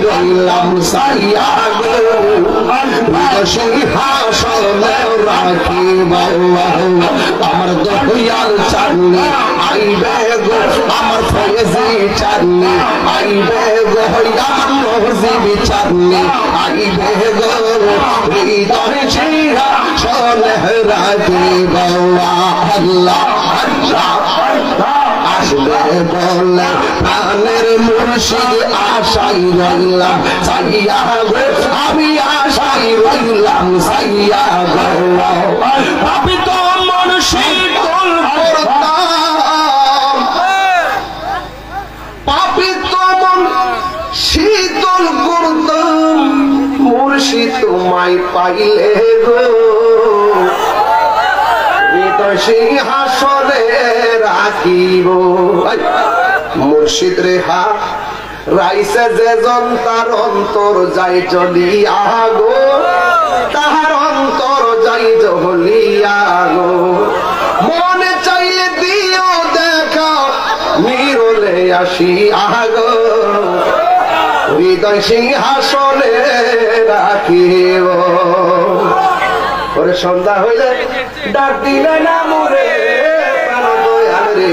রইলাম সাইয়া গো সিংহাসনে রাখিব আমার দয়াল চাঁদনি আইবে গো আমার ফয়েজি চাঁদনি আইবে গো আমার নজিবি চাঁদনি আইবে গো হৃদয় সিংহাসনে রাখিব আল্লাহ আল্লাহ আসবে বলে প্রাণের মুর্শিদ আশাই রইলাম সাইয়া গো আমি আশাই রইলাম সাইয়া গো আমি তো মুর্শিদ করতাম পাপি তো মন শীতল করতাম মুর্শিদ তোমায় পাইলে গো সিংহাসনে রাখিব মুর্শিদ রেহা রাইসে যে তার অন্তর যাই জ্বলিয়া গো তাহার অন্তর যাই জ্বলিয়া গো মনে চাইলে দিও দেখা মিরলে আসিয়া গো হৃদয় সিংহাসনে রাখিব ওরে সন্ধ্যা হইলে ডাক দিলে না মোরে প্রাণ দয়াল রে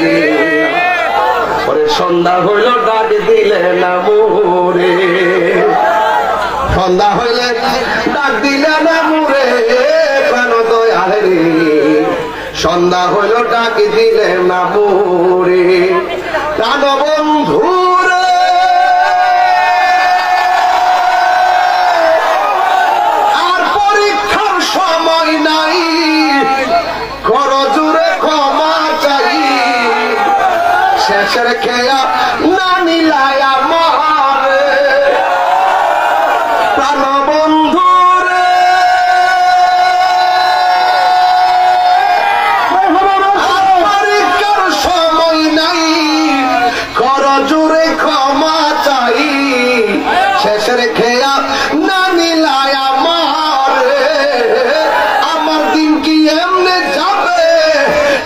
ওরে সন্ধ্যা হইল ডাক দিলে না মোরে সন্ধ্যা হইলে ডাক দিলে না মোরে প্রাণ দয়াল রে সন্ধ্যা হইল ডাক দিলে না মোরে প্রাণ বন্ধু শেষের খেয়া না নিলায় আমার প্রাণ বন্ধু রে পরীক্ষার সময় নাই কর জোরে ক্ষমা চাই শেষের খেয়া না নিলায় আমার আমার দিন কি এমনে যাবে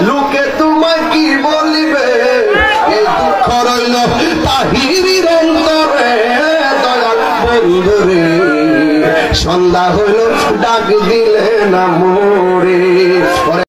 লোকে তোমায় কি বলিবে রইল তাহিরির অন্তরে দয়াল বন্ধুরে সন্ধ্যা হইল ডাক দিলে না মোর